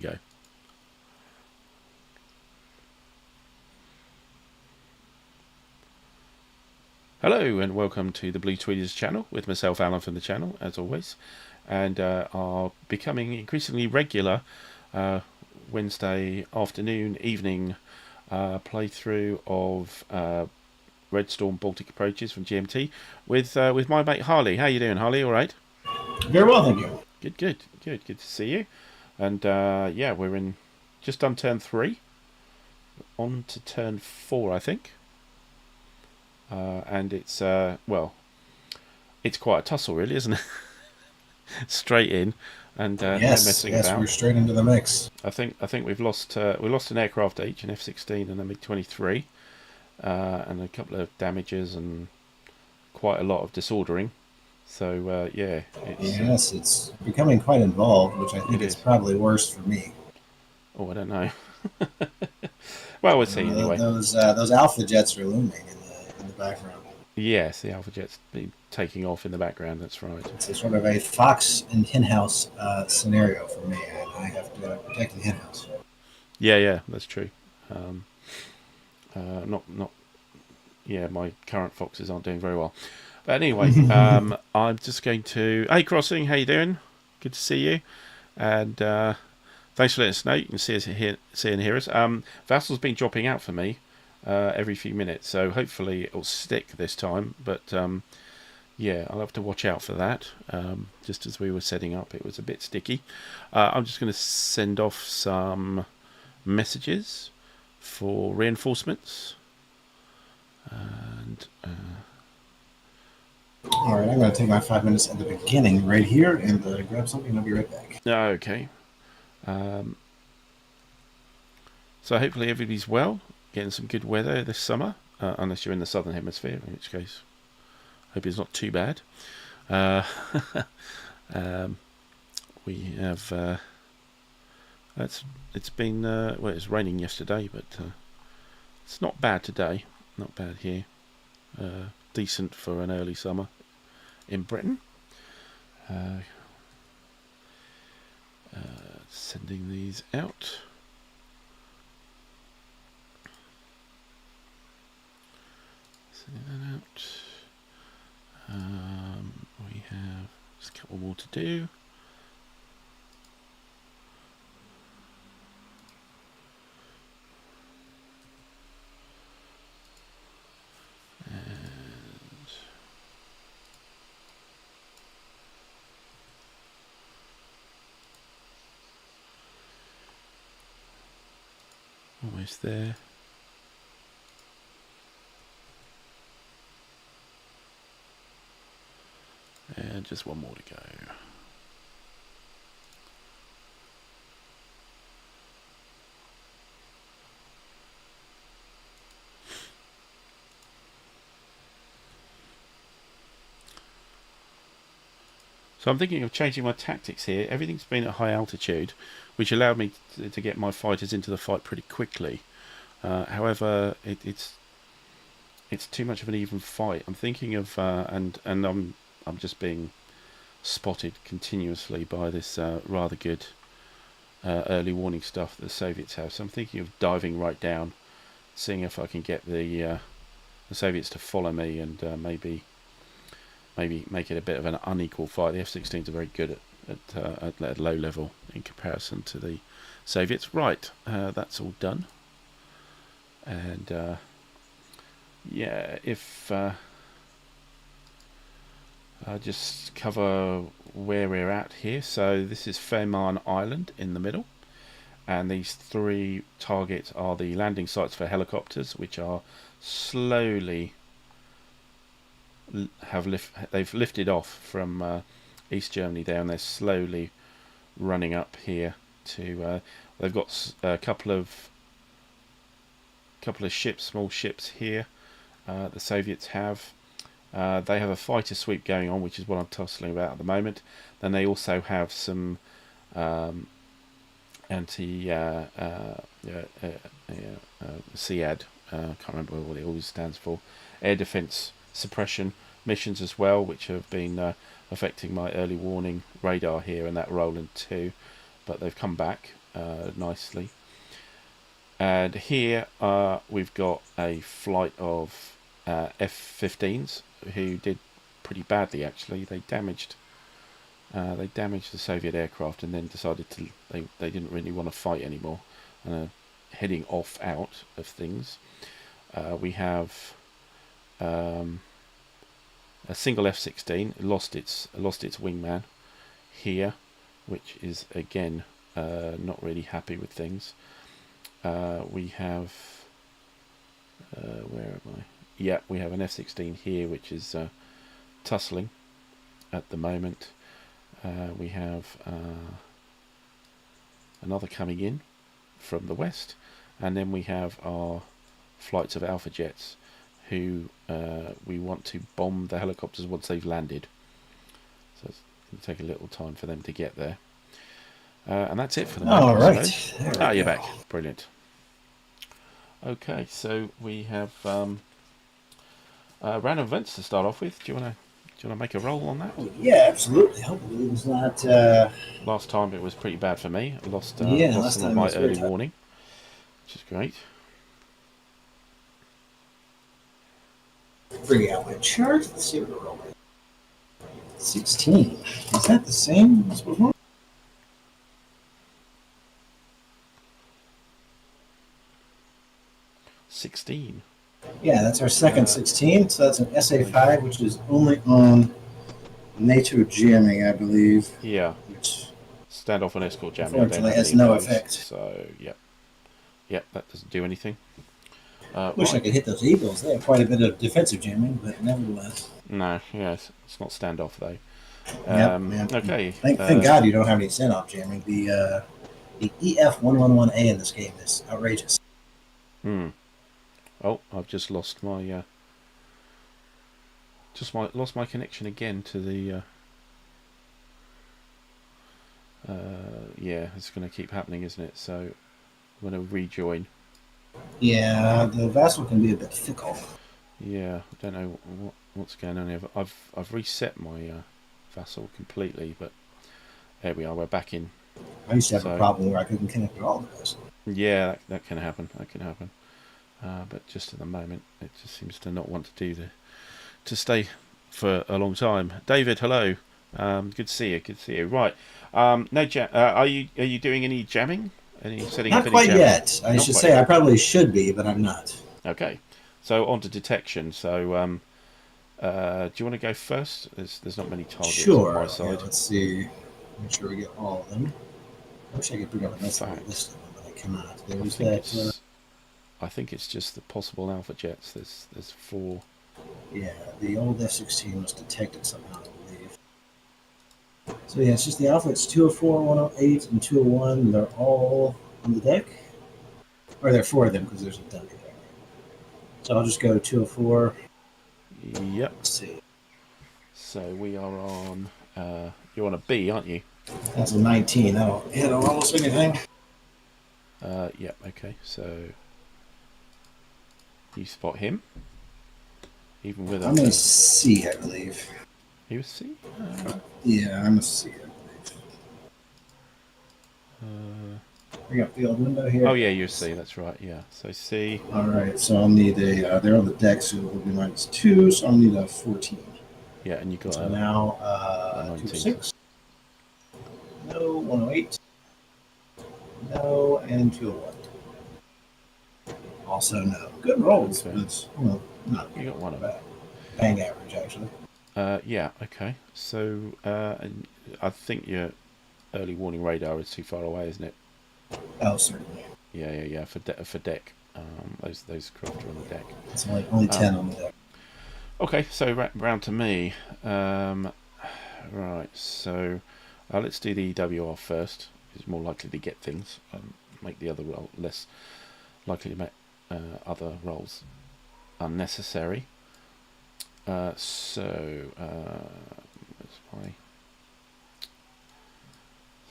Go. Hello and welcome to the Blue Tweeters channel with myself, Alan, from the channel, as always, and our becoming increasingly regular Wednesday afternoon, evening playthrough of Red Storm Baltic approaches from GMT with my mate Harley. How you doing, Harley? All right? Very well, thank you. Good to see you. And yeah, we're in just on turn 3, on to turn 4, I think. And it's well, it's quite a tussle, really, isn't it? Straight in, and no messing Yes, we're about. straight into the mix. I think we've lost an aircraft each, an F-16 and a MiG-23, and a couple of damages and quite a lot of disordering. So yeah, Yes, it's becoming quite involved, which I it think is is. probably worse for me. Oh, I don't know. Well, we'll see anyway. Those alpha jets are looming in the background. Yes, the Alpha Jet's been taking off in the background. That's right. It's a sort of a fox and henhouse scenario for me, and I have to protect the henhouse. Yeah, that's true. Um, not. Yeah, my current foxes aren't doing very well. But anyway, I'm just going to. Hey, Crossing, how you doing? Good to see you. And thanks for letting us know. You can see us here, see and hear us. Vassal's been dropping out for me every few minutes, so hopefully it'll stick this time. But yeah, I'll have to watch out for that. Just as we were setting up, it was a bit sticky. I'm just going to send off some messages for reinforcements. And All right, I'm going to take my 5 minutes at the beginning right here and grab something, and I'll be right back. okay. So hopefully everybody's well, getting some good weather this summer, unless you're in the southern hemisphere, in which case, hope it's not too bad. We have. It's been well, it was raining yesterday, but it's not bad today. Not bad here. Decent for an early summer in Britain. Sending these out. Sending that out. We have just a couple more to do. Almost there. And just one more to go. So I'm thinking of changing my tactics here. Everything's been at high altitude, which allowed me to get my fighters into the fight pretty quickly. However, it's too much of an even fight. I'm thinking of and I'm just being spotted continuously by this rather good early warning stuff that the Soviets have. So I'm thinking of diving right down, seeing if I can get the Soviets to follow me and maybe make it a bit of an unequal fight. The F-16s are very good at low level in comparison to the Soviets. Right, that's all done. And yeah, if I'll just cover where we're at here. So this is Fehmarn Island in the middle, and these 3 targets are the landing sites for helicopters, which are slowly they've lifted off from East Germany there, and they're slowly running up here to. They've got a couple of ships, small ships here. The Soviets have. They have a fighter sweep going on, which is what I'm tussling about at the moment. Then they also have some anti SEAD. Can't remember what it always stands for. Air defense suppression missions as well, which have been affecting my early warning radar here and that Roland 2, but they've come back. nicely. And here we've got a flight of F-15s who did pretty badly actually. They damaged the Soviet aircraft and then decided they didn't really want to fight anymore, and are heading off out of things. We have a single F-16 lost its wingman here, which is again not really happy with things. We have where am I? Yeah, we have an F-16 here which is tussling at the moment. We have another coming in from the west, and then we have our flights of Alpha jets who we want to bomb the helicopters once they've landed. So it's going to take a little time for them to get there. And that's it for the map. All right. Ah, you're back. Brilliant. Okay, so we have random events to start off with. Do you want to make a roll on that? Yeah, absolutely. Hopefully it's not. Last time it was pretty bad for me. I lost Last some time of my was very early tough. warning, which is great. Bring out my chart. Let's see what we're rolling. 16. Is that the same as before? 16. Yeah, that's our second 16. So that's an SA5, which is only on NATO jamming, I believe. Yeah. Which Standoff and escort jamming. unfortunately has no those, effect. So, yep, that doesn't do anything. Wish I could hit those Eagles. They have quite a bit of defensive jamming, but nevertheless. No, yes, it's not standoff though. Yep. Okay. Thank God you don't have any standoff jamming. The EF111A in this game is outrageous. Oh, I've just lost my lost my connection again to the. Yeah, it's going to keep happening, isn't it? So I'm going to rejoin. Yeah, the Vassal can be a bit fickle. Yeah, I don't know what's going on here. I've reset my Vassal completely, but there we are. We're back in. I used to have a problem where I couldn't connect at all. Yeah, that can happen. But just at the moment, it just seems to not want to stay for a long time. David, hello. Good to see you. Right. No jam. Are you doing any jamming? Any setting not up any quite jamming? yet. I should say I probably should be, but I'm not. Okay. So on to detection. So do you want to go first? There's not many targets on my side. Yeah, let's see. Make sure we get all of them. I wish I could bring up a nice list of them, but I cannot. I think it's just the possible Alpha jets. There's 4. Yeah, the old F-16 was detected somehow, I believe. So yeah, it's just the Alpha. It's 204, 108, and 201. They're all on the deck. Or there are 4 of them because there's a dummy there. So I'll just go 204. Yep. Let's see. So we are on. You're on a B, aren't you? That's a 19. That'll hit almost anything. Yeah. Okay. So you spot him. Even with I'm a C, I believe. You a C? Yeah, I'm a C, I believe. Bring up the old window here. Oh yeah, you're a C. That's right. Yeah. So C. All right. So I'll need a. They're on the deck, so it'll be -2. So I'll need a 14. Yeah, and you got so now 206. No, 108. No, and 201. Also no. Good rolls. Okay. It's, well, not you got one of bad. Bang average, actually. Yeah. Okay. So I think your early warning radar is too far away, isn't it? Oh, certainly. Yeah. For deck. Those craft are on the deck. It's only 10 on the deck. Okay, so round to me. Right, so let's do the WR first. It's more likely to get things. Make the other role less likely to make other roles unnecessary. Let's look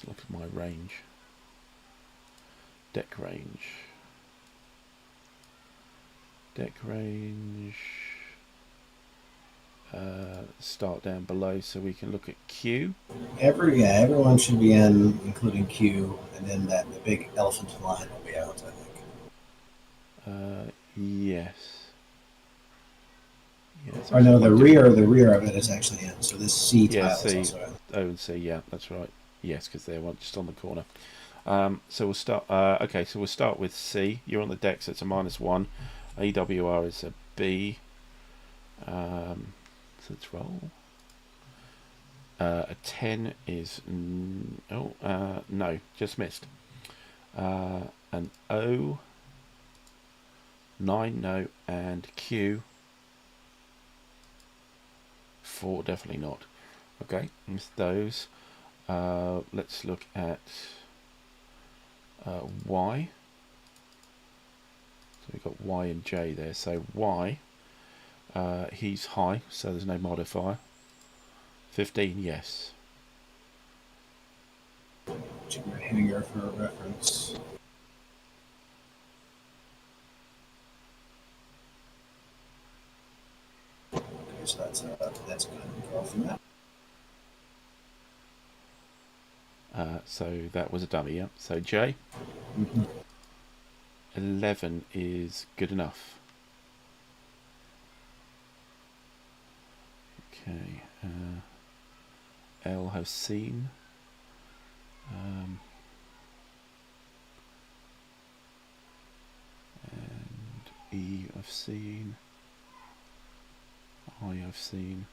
at my range. Deck range. start down below so we can look at Q. Everyone should be in, including Q, and then the big elephant line will be out, I think. Yes. Yeah, it's Or actually no, quite difficult. the rear of it is actually in. So this C Yeah, tile is C, also in. O and C, yeah, that's right. Yes, because they're just on the corner. So we'll start. Okay, so we'll start with C. You're on the deck, so it's a -1. AWR is a B. So let's roll. A 10 is no, just missed. An O, 9 no, and Q, 4 definitely not. Okay, missed those. Let's look at Y. So we've got Y and J there. So Y, he's high, so there's no modifier. 15, yes. Junior hanger for reference. Okay, so that's going to go from that. So that was a dummy, yeah. So J, 11 is good enough. Okay. L have seen. And E I've seen. I have seen.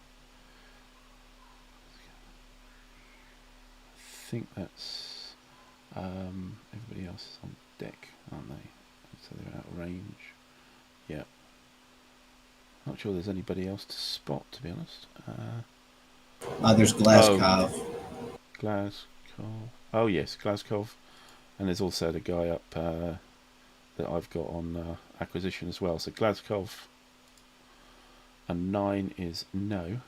I think that's everybody else is on deck, aren't they? So they're out of range. Yeah. Not sure there's anybody else to spot, to be honest. There's Glasgow. Glasgow. Oh yes, Glasgow. And there's also the guy up that I've got on acquisition as well. So Glasgow. A 9 is no.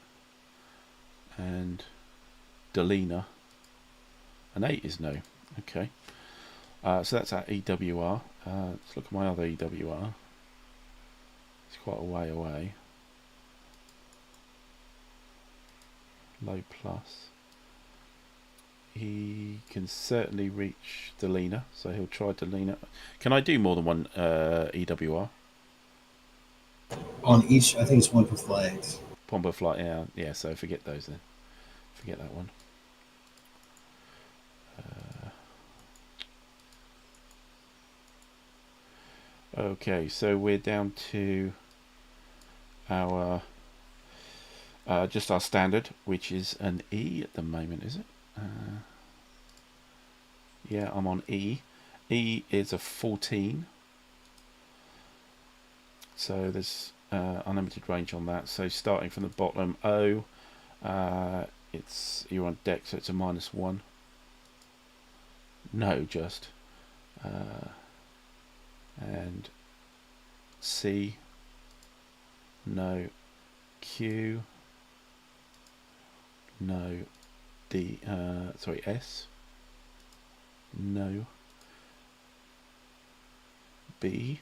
And Delina. An 8 is no. Okay. So that's our EWR. Let's look at my other EWR. It's quite a way away. Low plus. He can certainly reach Delina, so he'll try Delina. Can I do more than one EWR? On each, I think it's one per flight. One per flight, yeah, so forget those then. Forget that one. Okay, so we're down to our just our standard, which is an E at the moment, is it? Yeah, I'm on E. E is a 14. So there's unlimited range on that. So starting from the bottom, O, you're on deck, so it's a -1. No, just. And C, no. Q, no. D, S, no. B,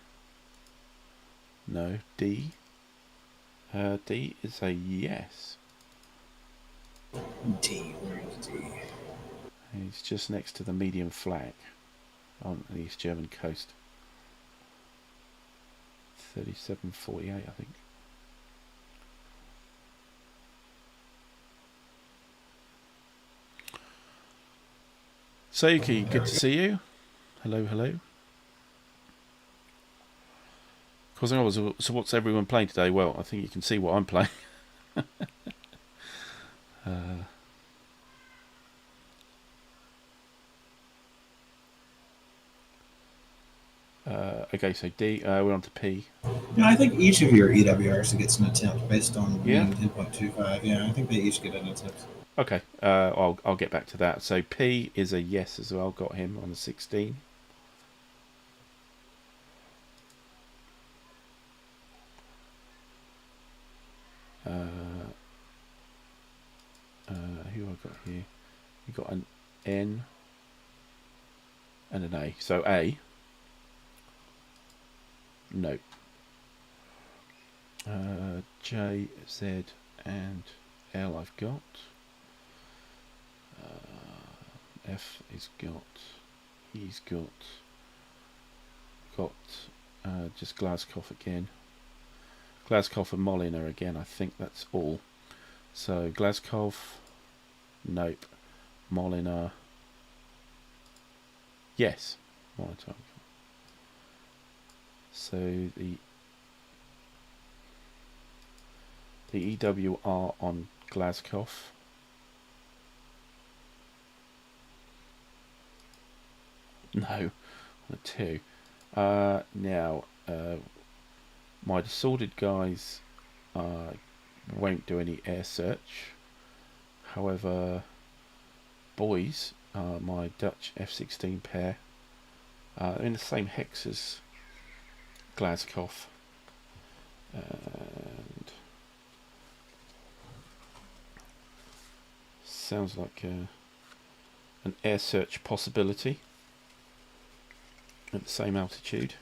no. D, D is a yes. D, where is D? It's just next to the medium flag on the East German coast. 3748, I think. Sayuki, good to see you. Hello, hello. So what's everyone playing today? Well, I think you can see what I'm playing. Okay, so D, we're on to P. Yeah, I think each of your EWRs gets an attempt based on Yeah? being 10.25. Yeah, I think they each get an attempt. Okay, I'll get back to that. So P is a yes as well. Got him on the 16. Who have I got here? You got an N and an A. So A. No. J, Z, and L I've got. F is got. He's got just Glasgow again. Glasgow and Molina again. I think that's all. So Glasgow, nope. Molina, yes. Molina. So the EWR on Glasgow. No, on a 2. Now, my disordered guys won't do any air search. However, boys, my Dutch F-16 pair, are in the same hex as Glasgow. And sounds like an air search possibility at the same altitude.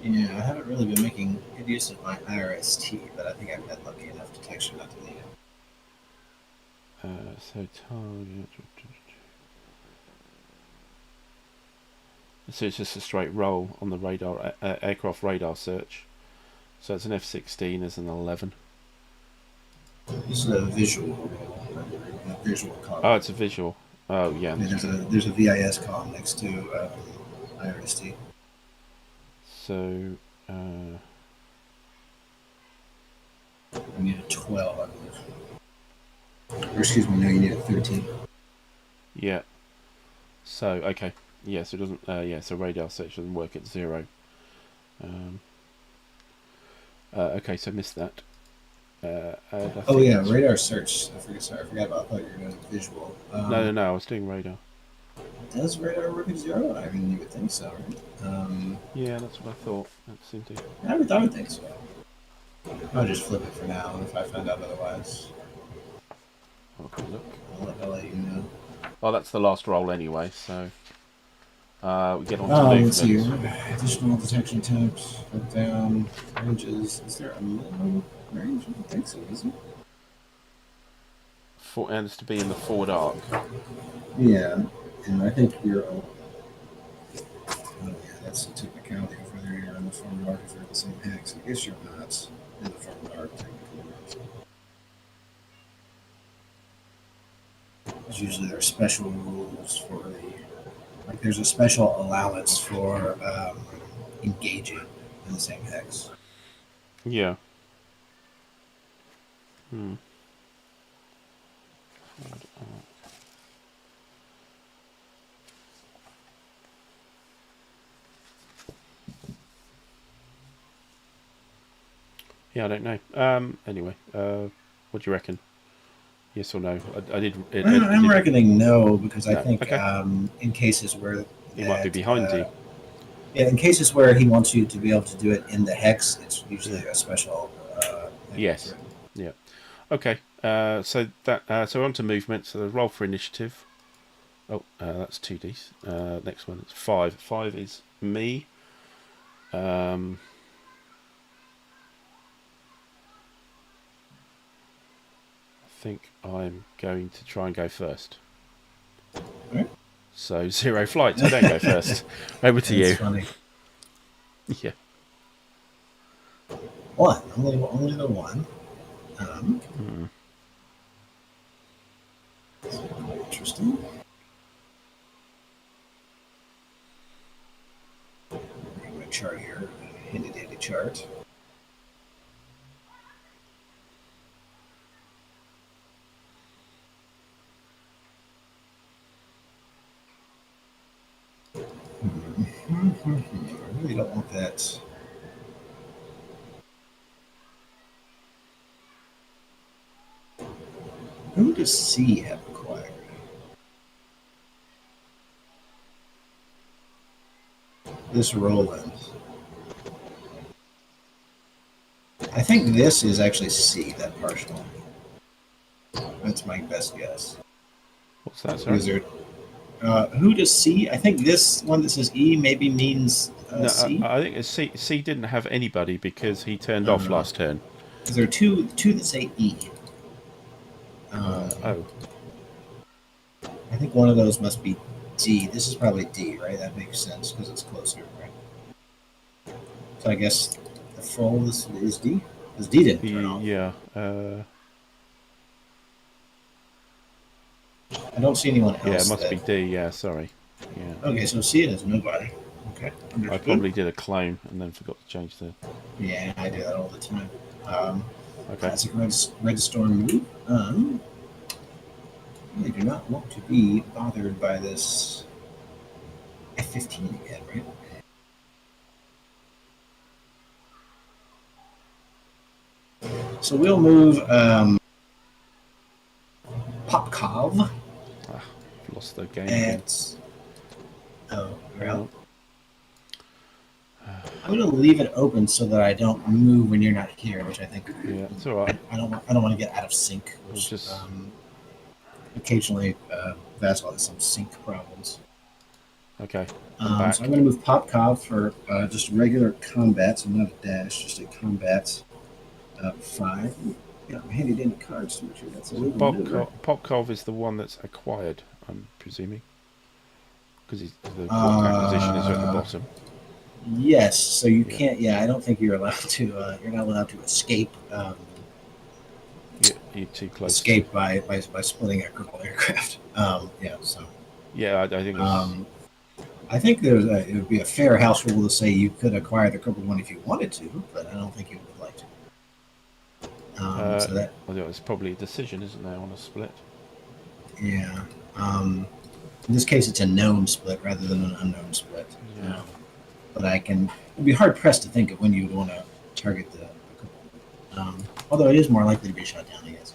Yeah, I haven't really been making good use of my IRST, but I think I've had lucky enough detection not to need it. So target. So it's just a straight roll on the radar, aircraft radar search. So it's an F-16 as an 11. This is a visual column. Oh, it's a visual. Oh, yeah. There's a VIS column next to IRST. So, you need a 12, I believe. Or excuse me, no, you need a 13. yeah. So, okay. Yeah, so it doesn't, yeah, so radar search doesn't work at 0. Okay, so missed that. Oh yeah, radar search. I forgot about. I thought you were doing visual. No, I was doing radar. Does radar work at 0? I mean, you would think so, right? Yeah, that's what I thought. That seemed to. I would think so. I'll just flip it for now, and if I find out otherwise, Okay, look. I'll let you know. Oh, that's the last roll anyway, so we get on to Let's movement. see. Additional detection temps, put down ranges. Is there a minimum range? I don't think so, is there? And it's to be in the forward arc. Yeah, and I think you're. Oh yeah, that's a technicality of whether you're in the forward arc if you're in the same hex. I guess you're not in the forward arc technically. Usually there are special rules for there's a special allowance for engaging in the same hex. Yeah. Yeah, I don't know. Anyway, what do you reckon? Yes or no? I'm reckoning no, because I think okay. In cases where He might be behind you. Yeah, in cases where he wants you to be able to do it in the hex, it's usually a special. Yes. Yeah. Okay. So so on to movement. So the roll for initiative. Oh, that's 2Ds. Next one is 5. 5 is me. I think I'm going to try and go first. Right. So 0 flights. I don't go first. Over to you. Funny. Yeah. One. Only the one. Interesting. My chart here. Handy dandy chart. I really don't want that. Who does C have acquired? This Roland. I think this is actually C, that partial. That's my best guess. What's that, sorry? Who does C? I think this one that says E maybe means No, C. I think C didn't have anybody because he turned off last turn. Because there are two that say E. Oh, I think one of those must be D. This is probably D, right? That makes sense because it's closer, right? So I guess the full is D? Because D didn't turn off. yeah. I don't see anyone else. Yeah, it must that... be D. Yeah, sorry. Yeah. Okay, so C it is nobody. Okay, I understood. probably did a clone and then forgot to change the. Yeah, I do that all the time. Okay. Classic red storm move. I do not want to be bothered by this F-15 again, right? So we'll move Popkov I've lost the game again. at. Oh, well. I'm going to leave it open so that I don't move when you're not here, which I think. Yeah, it's all right. I don't want to get out of sync, which just occasionally Vassal has some sync problems. okay. So I'm going to move Popkov for just regular combat, so not a dash, just a combat 5. Got my handy dandy cards to make sure that's a legal maneuver. Popkov is the one that's acquired, I'm presuming, because the acquisition is at the bottom. Yes, so you can't. Yeah, I don't think you're allowed to. You're not allowed to escape. You're too close. Escape by splitting a crippled aircraft. Yeah, so. Yeah, I think. I think it would be a fair house rule to say you could acquire the crippled one if you wanted to, but I don't think you would like to. So that. Well, it's probably a decision, isn't there, on a split? Yeah. In this case, it's a known split rather than an unknown split. Yeah. But it'd be hard pressed to think of when you would want to target the crippled. Although it is more likely to be shot down, I guess.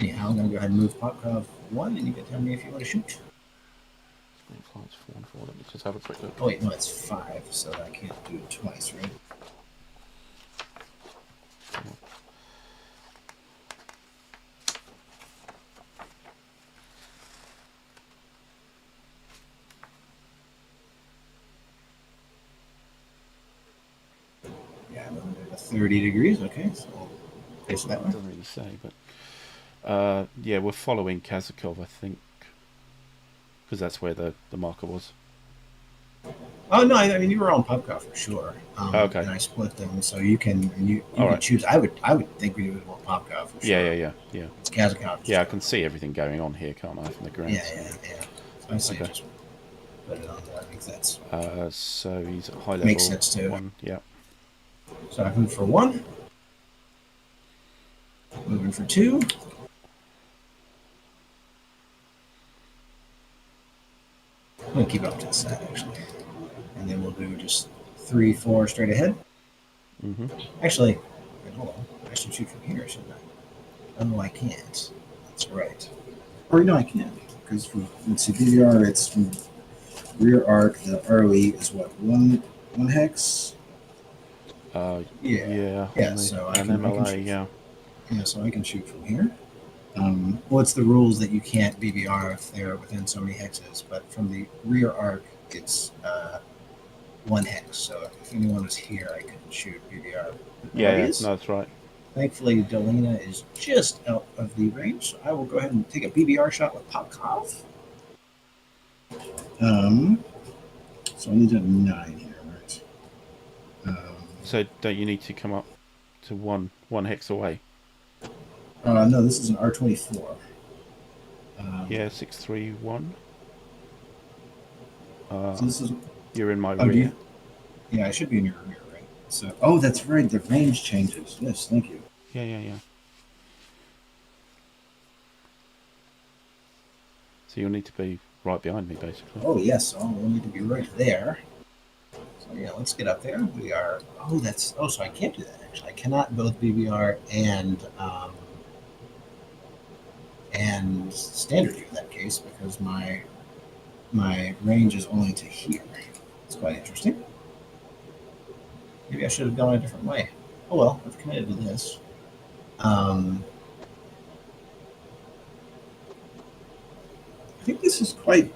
Anyhow, I'm going to go ahead and move Popkov 1, and you can tell me if you want to shoot. Flights 4 and 4. Let me just have a quick look. Oh wait, no, it's 5, so I can't do it twice, right? Yeah, I'm under 30 degrees. Okay, so we'll face that way. Doesn't really say, but yeah, we're following Kazakov, I think, because that's where the marker was. Oh no, I mean you were on Popkov for sure. Okay. And I split them, so you can choose. I would think we would want Popkov for sure. Yeah. It's Kazakov. Yeah, I can see everything going on here, can't I, from the ground? Yeah. So I say just put it on there. I think that's. So he's at high level. Makes sense too. 1, yeah. So I move for 1. Moving for 2. I'm going to keep up to the side, actually. And then we'll do just 3, 4 straight ahead. Mm-hmm. Actually, wait, hold on. I should shoot from here, shouldn't I? Oh, no, I can't. That's right. Or, no, I can. Because for, let's see, BVR, it's from rear arc. The ROE is what? 1 hex? Yeah. So I can shoot. yeah. Yeah, so I can shoot from here. It's the rules that you can't BBR if they're within so many hexes, but from the rear arc, it's 1 hex. So if anyone was here, I could shoot BBR. Yeah, no, that's right. Thankfully, Dolina is just out of the range, so I will go ahead and take a BBR shot with Popkov. So I need to have 9 here, right? So don't you need to come up to one hex away? No, this is an R24. Yeah, 631. So this is. You're in my rear. Yeah, I should be in your rear, right? So, that's right. The range changes. Yes, thank you. Yeah. So you'll need to be right behind me, basically. Oh yes, so we'll need to be right there. So yeah, let's get up there. We are. So I can't do that actually. I cannot both BBR and standard view in that case because my range is only to here. It's quite interesting. Maybe I should have gone a different way. Oh well, I've committed to this. I think this is quite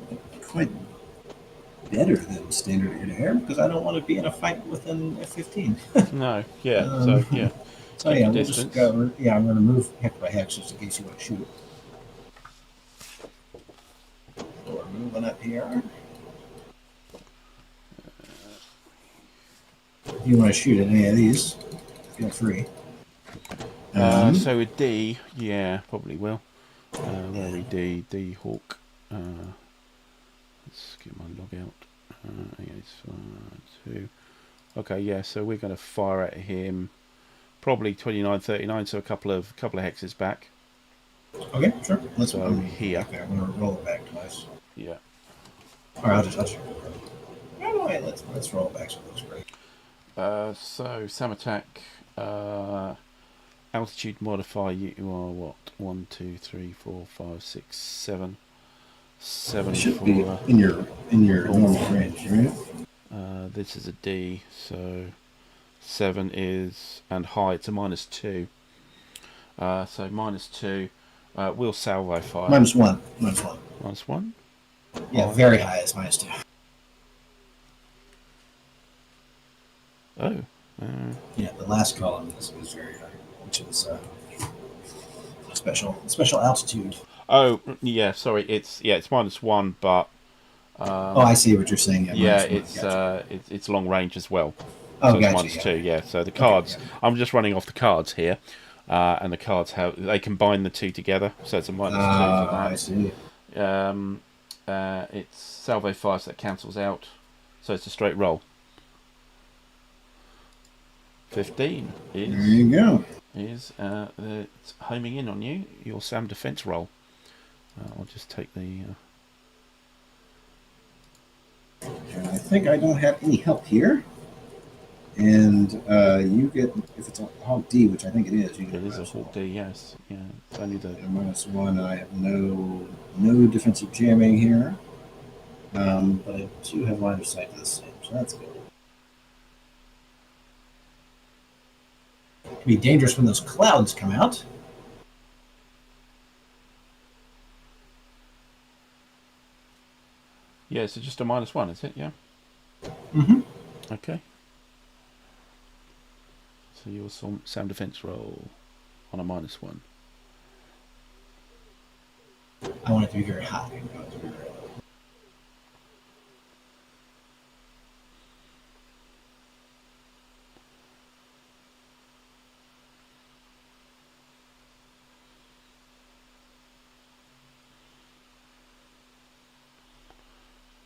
better than standard air-to-air because I don't want to be in a fight with an F-15. No, yeah. So Um, yeah, so keep yeah, your we'll just distance. go. Yeah, I'm going to move hex by hex just in case you want to shoot it. So we're moving up here. If you want to shoot at any of these, feel free. So with D, yeah, probably will. Where are we? D Hawk. Let's get my log out. Two. Okay, yeah. So we're going to fire at him. Probably 29-39, so a couple of hexes back. Okay, sure. So here. Okay, I'm going to roll it back twice. Yeah. Or I'll just. No, wait, let's roll it back so it looks great. So SAM attack. Altitude modifier. You are what? 1, 2, 3, 4, 5, 6, 7. 7 It should for. be in your normal range, right? This is a D, so 7 is, and high, it's a -2. So -2. We'll salvo fire. -1. -1? Yeah, high. very high is -2. Oh. Yeah, the last column is very high, which is special altitude. Oh, yeah, sorry, it's -1, but Oh, I see what you're saying. Yeah, -1. Gotcha. it's long range as well. Oh, So it's gotcha. -2, yeah. So the Okay, cards, yeah. I'm just running off the cards here, and the cards they combine the two together, so it's a -2 for that. I see. It's salvo fire, so that cancels out, so it's a straight roll. 15 is. There you go. Is it's homing in on you. Your SAM defense roll. I'll just take the. And I think I don't have any help here. And you get, if it's a Hawk D, which I think it is, you get It is a Hawk D, yes. Yeah, it's only the. -1. I have no defensive jamming here. But I do have line of sight to the same, so that's good. It can be dangerous when those clouds come out. Yeah, so just a -1, is it? Yeah. Mm-hmm. Okay. So your SAM defense roll on a -1. I want it to be very high. I want it to be very low.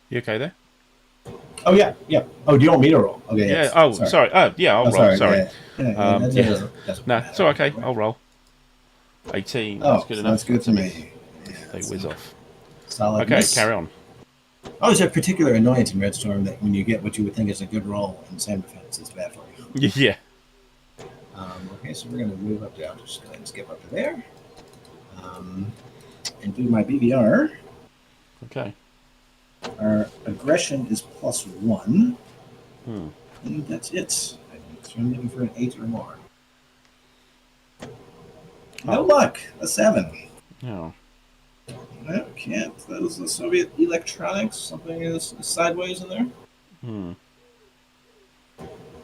You okay there? Oh yeah. Oh, do you want me to roll? Okay. Yeah. Yes. Oh, sorry. Oh, yeah. I'll roll. Sorry. Yeah. No, it's all okay. I'll roll. 18. That's good enough. That's good to me. Yeah, they whiz off. Solid. Okay, miss. carry on. Always a particular annoyance in Red Storm that when you get what you would think is a good roll in SAM defense, it's bad for you. Yeah. Okay, so we're going to move up down. Just go ahead and skip up to there. And do my BBR. Okay. Our aggression is +1. And that's it. So I'm looking for an 8 or more. No luck. A 7. No. No, can't. That was the Soviet electronics. Something is sideways in there.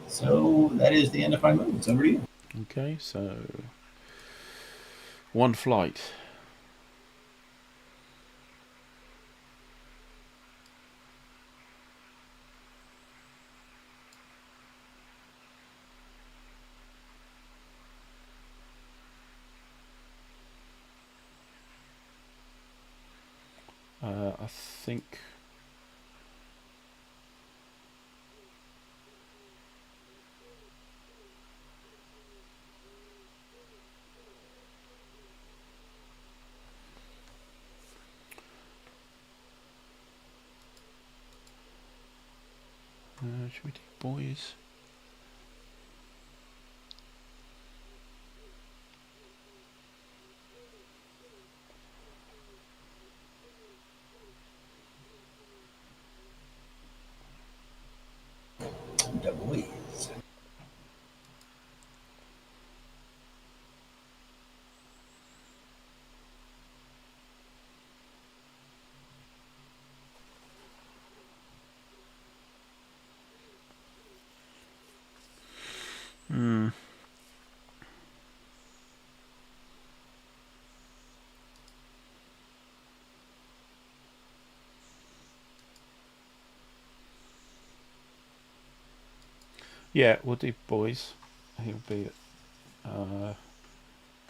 So that is the end of my movements. Over to you. Okay, so 1 flight. I think. Should we do boys? The boys. Yeah, we'll do boys. He'll be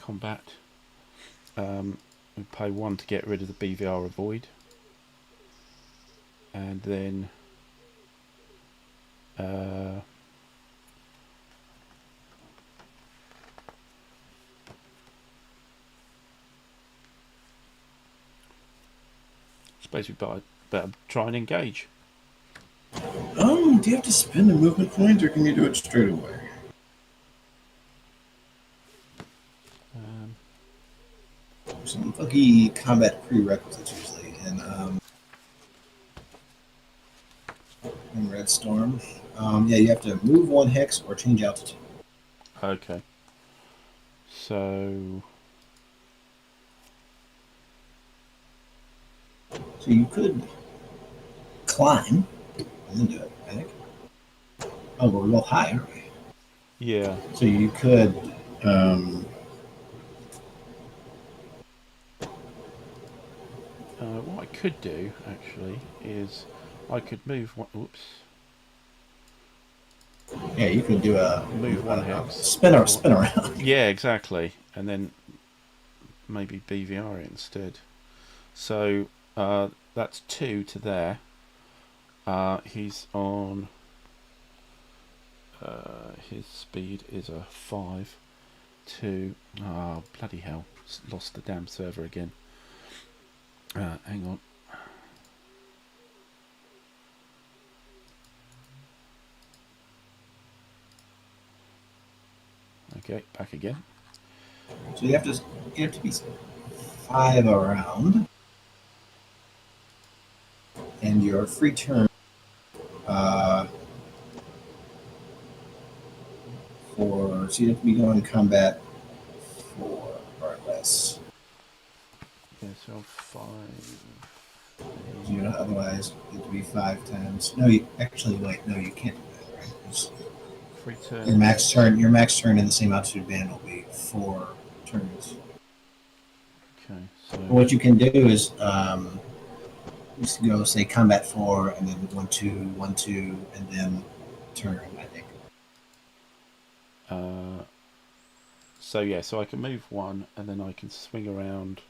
combat. We pay 1 to get rid of the BVR avoid, and then suppose we better try and engage. Do you have to spend a movement point, or can you do it straight away? Some funky combat prerequisites usually in Red Storm. Yeah, you have to move 1 hex or change altitude. Okay. So you could climb and then do it, I think. Oh, we're real high, aren't we? yeah. So you could. What I could do actually is I could move one. Oops. Yeah, you could do Move 1 hex. Spin around. Yeah, exactly, and then maybe BVR it instead. So that's 2 to there. He's on. His speed is a 5. 2. Oh, bloody hell! Lost the damn server again. Hang on. Okay, back again. So you have to be 5 around, and your free turn so you have to be going combat 4 or less. Yeah, so 5. Otherwise it would be 5 times. No, you wait. No, you can't do that, right? Free turn. Your max turn in the same altitude band will be 4 turns. Okay. So What you can do is just go say combat 4 and then 1 2 1 2 and then turn. I think. So yeah, so I can move 1 and then I can swing around.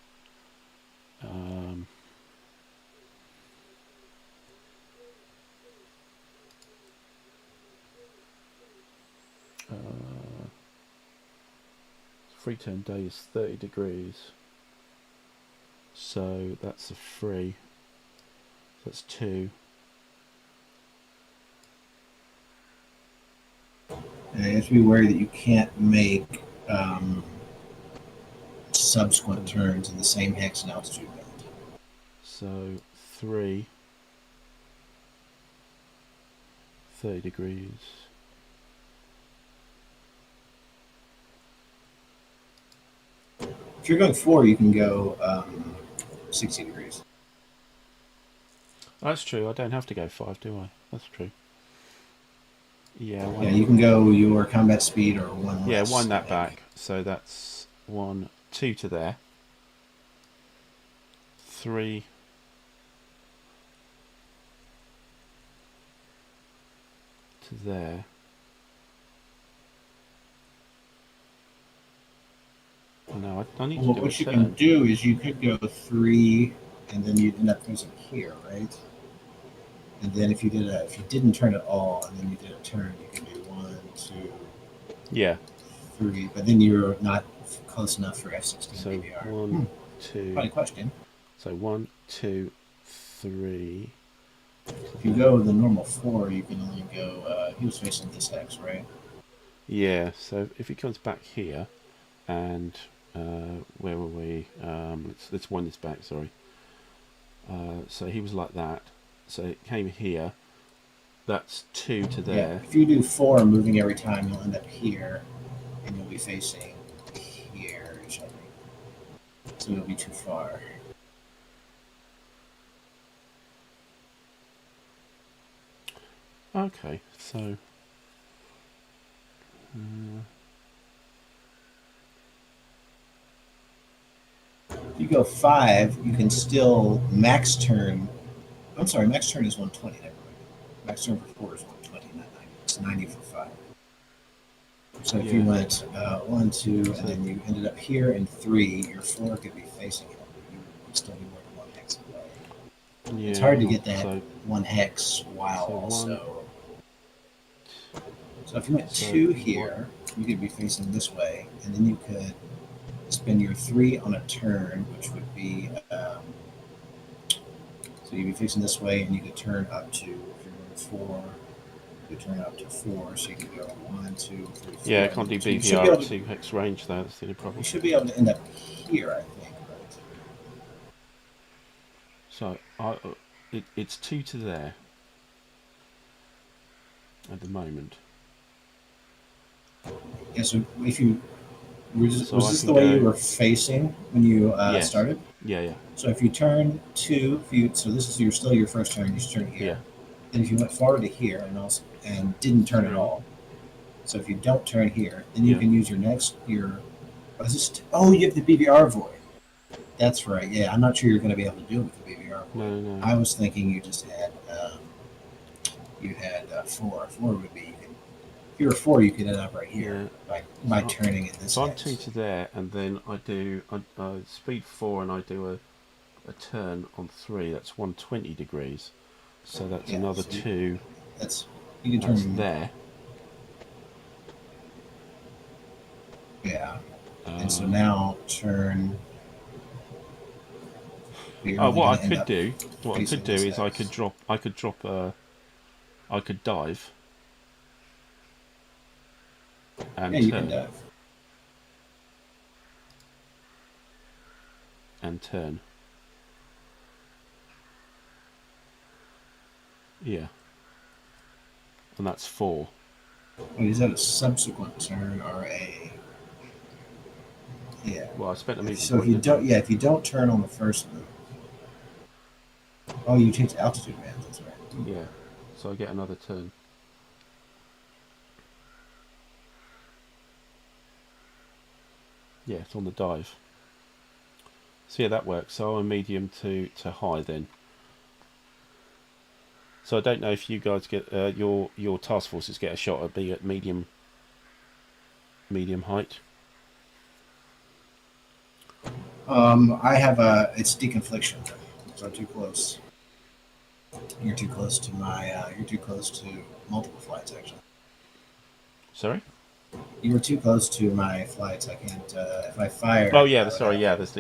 Free turn day is 30 degrees. So that's a 3. That's 2. And you have to be wary that you can't make subsequent turns in the same hex and altitude band. So 3. 30 degrees. If you're going 4, you can go 60 degrees. That's true. I don't have to go 5, do I? That's true. Yeah. Yeah, you can go your combat speed or 1 less. Yeah, 1 that back. So that's 1, 2 to there. 3. To there. Oh, no, I need to do what you can do is you could go 3, and then you'd end up using here, right? And then if you didn't turn at all, and then you did a turn, you can do 1 2. Yeah. 3, but then you're not close enough for F16 So BVR. 1, 2. Funny question. So 1, 2, 3. If you go the normal 4, you can only go. He was facing this X, right? Yeah. So if he comes back here, and where were we? Let's wind this back. Sorry. So he was like that. So it came here. That's 2 to there. Yeah. If you do 4 moving every time, you'll end up here, and you'll be facing here, I think. So you'll be too far. Okay, so If you go 5, you can still max turn. I'm sorry, max turn is 120. Never mind. Max turn for 4 is 120, not 90. It's 90 for 5. So if you Yeah. went 1, 2, So and then you ended up here in 3, your 4 could be facing him. You would still be more than 1 hex away. It's hard yeah. to get that So 1 hex while one. also. So if you went So 2 what? here, you could be facing this way, and then you could spend your 3 on a turn, which would be. So you'd be facing this way, and you could turn up to, if you're going 4, you could turn up to 4, so you could go 1, 2, 3, Yeah, I 4. can't do So you should be BVR able at to. 2 hex range though. That's the only You problem. should be able to end up here, I think. Right? So it's 2 to there at the moment. Yeah. So if you So was I this can the way you go. were facing when you Yes. started? Yeah. Yeah. So if you turn 2, if you so this is your still your first turn. You should turn Yeah. here. Then if you went forward to here and also and didn't turn at 3. all. So if you don't turn here, then you Yeah. can use your next your. What is this? Oh, you have the BBR void. That's right. Yeah, I'm not sure you're going to be able to do it with the BBR void. No. No. I was thinking you just had you had 4. 4 would be even. If you were 4, you could end up right here Yeah. by So turning in this so I'm 2 hex. to there, and then I do speed 4, and I do a turn on 3. That's 120 degrees. So that's Yeah, another so 2. that's you can That's turn. there. Yeah, and so Um, now turn. You're oh, only what going I to end could up do, what I could facing do this is I could hex. drop. I could dive Yeah, and you can turn dive. and turn. Yeah, and that's 4. Wait, is that a subsequent turn or a? Yeah. Well, I spent a meeting So if point, you didn't I? don't, yeah, if you don't turn on the first move, oh, you change altitude band. That's right. Yeah, so I get another turn. Yeah, it's on the dive. So yeah, that works. So I'm medium to high then. So I don't know if you guys get your task forces get a shot at being at medium height. I have a. It's deconfliction. So I'm too close. You're too close to my. You're too close to multiple flights. Actually, Sorry. you were too close to my flights. I can't. If I Oh fired, yeah, I would sorry. have. Yeah, there's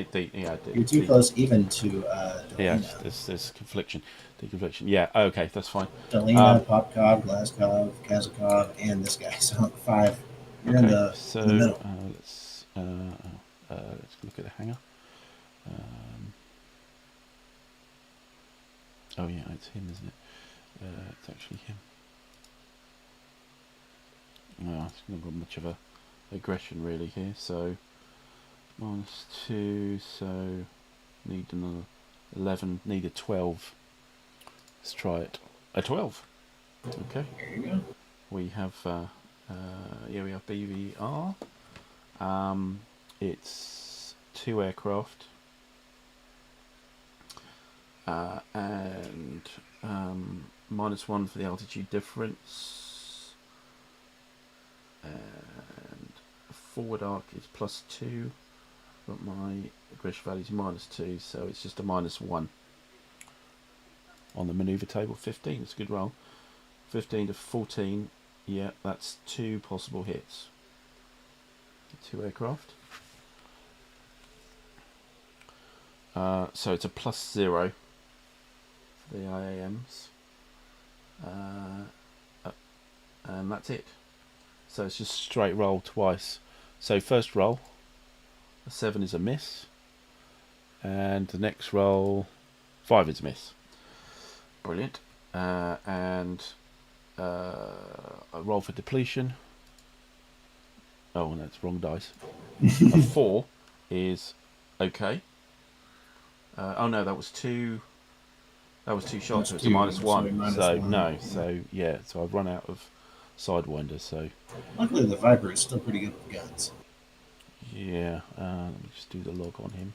You're too close even to yeah, Delina. there's confliction, deconfliction. Yeah, okay, that's fine. Delina, Um, Popkov, Glaskov, Kazakov, and this guy. So 5. You're okay, in the so middle. let's look at the hangar. Um, oh yeah, it's him, isn't it? It's actually him. Well, it's not got much of a aggression really here. So -2, so need another 11, need a 12. Let's try it. A 12. Okay. There you go. We have yeah, we have BVR. It's 2 aircraft, and -1 for the altitude difference, and forward arc is +2, but my aggression value is -2, so it's just a -1 on the manoeuvre table. 15, it's a good roll. 15 to 14, yeah, that's 2 possible hits. 2 aircraft. So it's a +0 for the IAMs. And that's it. So it's just straight roll twice. So first roll, a 7 is a miss. And the next roll, 5 is a miss. Brilliant. And a roll for depletion. Oh, no, it's wrong dice. A 4 is okay. Oh no, that was 2. That was 2 shots, That's so it's a 2. So -1. minus So 1. no, Yeah. so yeah, so I've run out of Sidewinder. So Luckily, the Viper is still pretty good with guns. yeah, let me just do the log on him.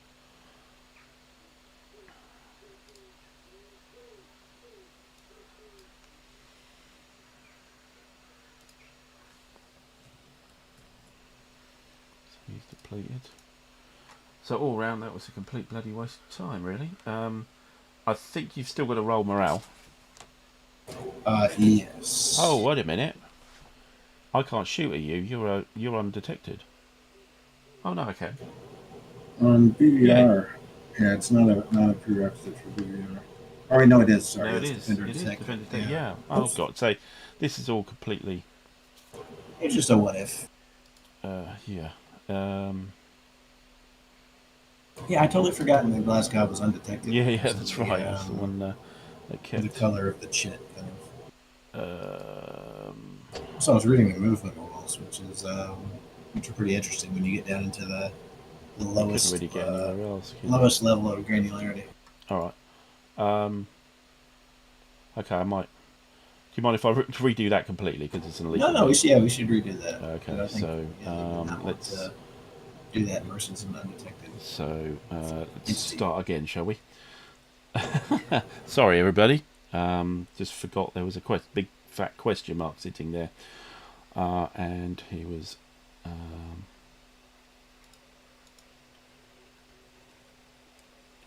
completed. So all round, that was a complete bloody waste of time, really. I think you've still got to roll morale. Yes. Oh, wait a minute. I can't shoot at you. You're undetected. Oh no, I can. On BVR, yeah, it's not a prerequisite for BVR. Oh, wait, no, it is. Sorry, No, it it's is. Defender It is Detective. Defender Detective. Yeah. Oh Oops. god. So this is all completely. It's just a what if. Yeah. Yeah, I totally forgotten that Glasgow was undetected. Yeah, Because that's of right. That's the one that the kept. color of the chit. Kind Um, of. So I was reading the movement rules, which are pretty interesting when you get down into the I couldn't really get anywhere else, could you? lowest level of granularity. All right. Okay, I might. Do you mind if I redo that completely because it's an elite? No, we should redo that. Okay, I think, so you would not want let's. to do that versus an undetected. So let's entity. start again, shall we? Sorry, everybody. Just forgot there was a big fat question mark sitting there, and he was.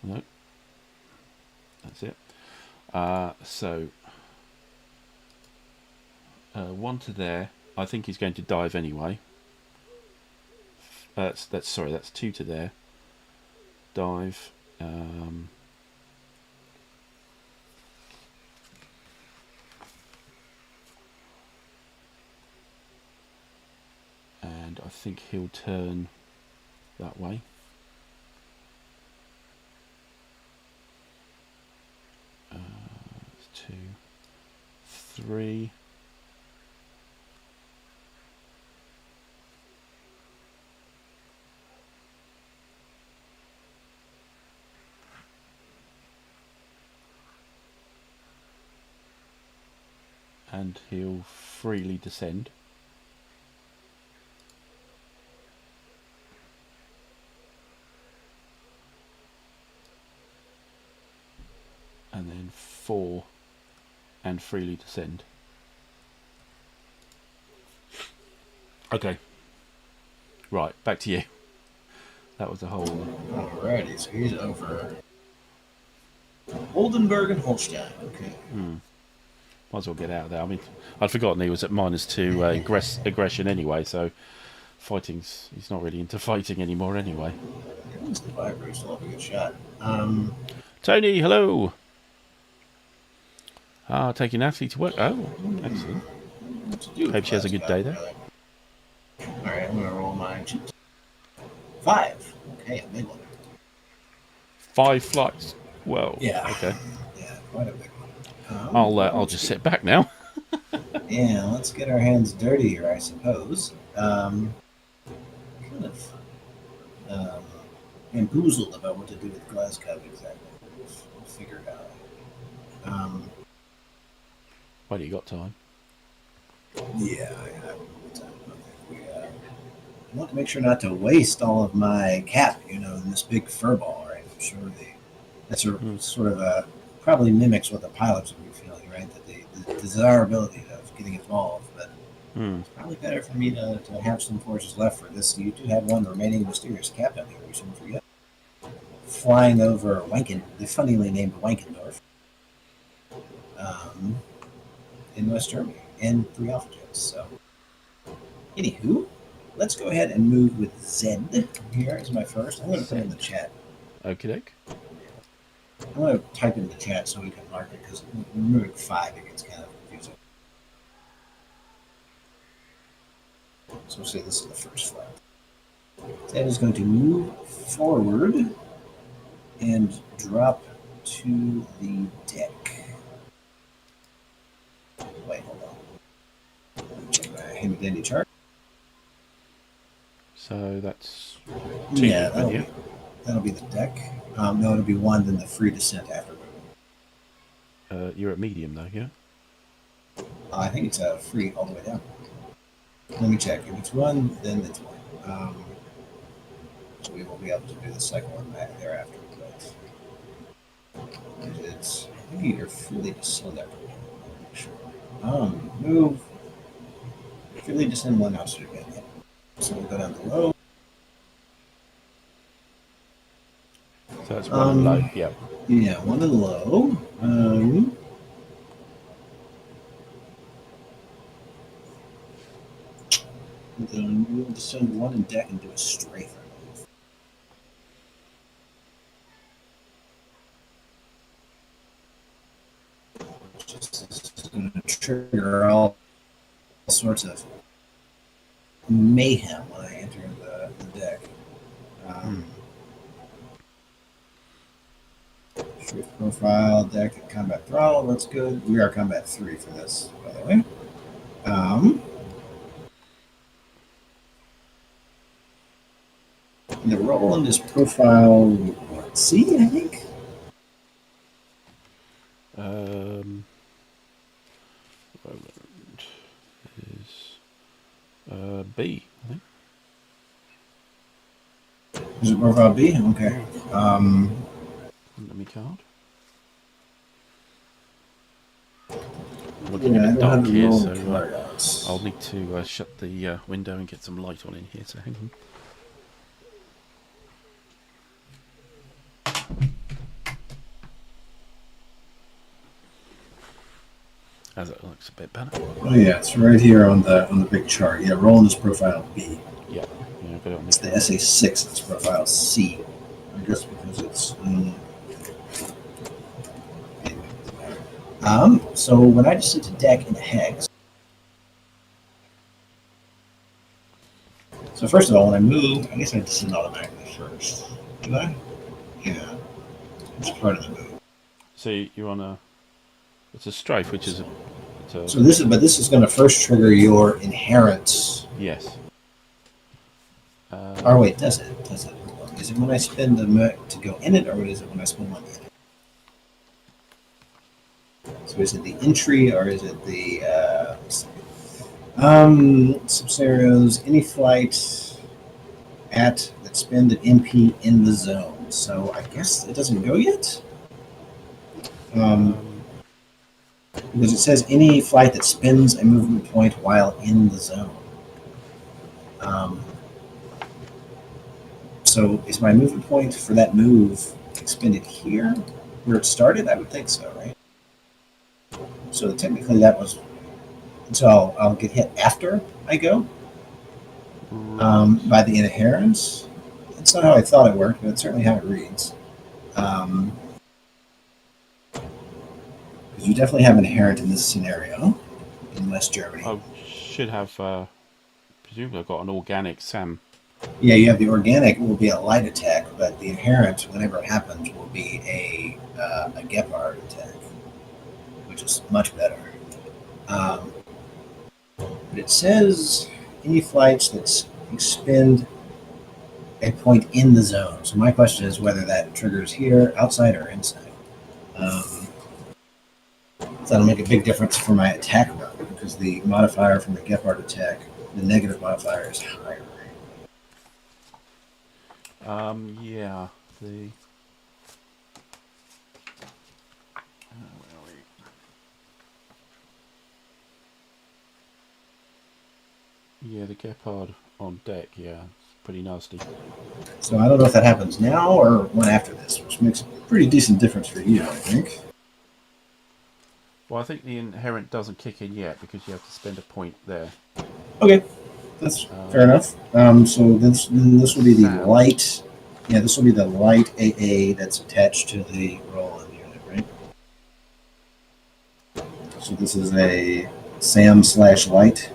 No, that's it. So one to there. I think he's going to dive anyway. That's sorry. That's two to there. Dive. And I think he'll turn that way. It's 2, 3. And he'll freely descend. And then 4 and freely descend. Okay. Right, back to you. That was a whole. Alrighty, so he's over. Oldenburg and Holstein. Okay. Might as well get out of there. I mean, I'd forgotten he was at -2 aggression anyway, so he's not really into fighting anymore anyway. It's the Viper, still have a good shot. Tony, hello. Taking Natalie to work. Oh, excellent. Hope she has a good day there. Alright, I'm gonna roll my chips. 5. Okay, a big one. 5 flights. Well, Yeah. okay. Yeah, quite a big one. I'll just sit back now. Yeah, let's get our hands dirty here, I suppose. Kind of bamboozled about what to do with Glasgow exactly. We'll figure it out. Well, you got time. Yeah, I want to make sure not to waste all of my cap, in this big fur ball, right? I'm sure that's sort of probably mimics what the pilots would be feeling, right? That the desirability of getting involved, but it's probably better for me to have some forces left for this. You do have one remaining mysterious captain here, we shouldn't forget. Flying over the funnily named Wankendorf, in West Germany, and 3 Alpha jets. So, anywho, let's go ahead and move with Z here as my first. I'm going to put it in the chat. Okie doke. I'm going to type in the chat so we can mark it, because removing 5, it gets kind of confusing. So we'll say this is the first flight. Z is going to move forward and drop to the deck. Wait, hold on. Check my handy-dandy chart. So that's 2. Yeah, that'll be the deck. No, it'll be 1, then the free descent after moving. You're at medium though, yeah? I think it's free all the way down. Let me check. If it's 1, then it's 1. So we will be able to do the second one back thereafter. But it's, I think you're freely descend after moving. Sure. Move. Freely descend 1 altitude again. Yeah. So we'll go down to low. So that's one and low. Yep. Yeah, one and low. Then we'll descend one in deck and do a strafe. Just going to trigger all sorts of mayhem when I enter the deck. Strafe profile, deck, and combat throttle. That's good. We are combat 3 for this, by the way. The roll on this profile, C, I think. Is B, I think. Is it profile B? Okay. Let me card. I'm looking Yeah, I a bit don't have dark the here, roll so card out. I'll need to shut the window and get some light on in here. So hang on. As it looks a bit better. Oh yeah, it's right here on the big chart. Yeah, roll in this profile B. Yeah, I've got it on It's the SA6. It's profile C. I guess because it's. So when I just hit the deck in a hex. So first of all, when I move, I guess I descend automatically first. Did I? Yeah. It's part of the move. So you're on a. It's a strafe, which is a. So this is going to first trigger your inherent. Yes. Or wait, does it? Does it? Is it when I spend the mech to go in it, or is it when I spend one in it? So is it the entry, or is it the scenarios? Any flight at that spend an MP in the zone. So I guess it doesn't go yet. Because it says any flight that spends a movement point while in the zone. So is my movement point for that move expended here where it started? I would think so, right? So technically that was. So I'll get hit after I go by the inherents. That's not how I thought it worked, but it's certainly how it reads. Because you definitely have inherent in this scenario in West Germany. I should have, presumably I've got an organic SAM. Yeah, you have the organic will be a light attack, but the inherent, whenever it happens, will be a Gepard attack, which is much better. But it says any flights that expend a point in the zone. So my question is whether that triggers here, outside, or inside. So that'll make a big difference for my attack run because the modifier from the Gepard attack, the negative modifier, is higher. Yeah, the. Yeah, the Gepard on deck, yeah, it's pretty nasty. So I don't know if that happens now or one after this, which makes a pretty decent difference for you, I think. Well, I think the inherent doesn't kick in yet because you have to spend a point there. Okay, that's fair enough. So this will be the SAM. light. Yeah, this will be the light AA that's attached to the roll-in unit, right? So this is a SAM/light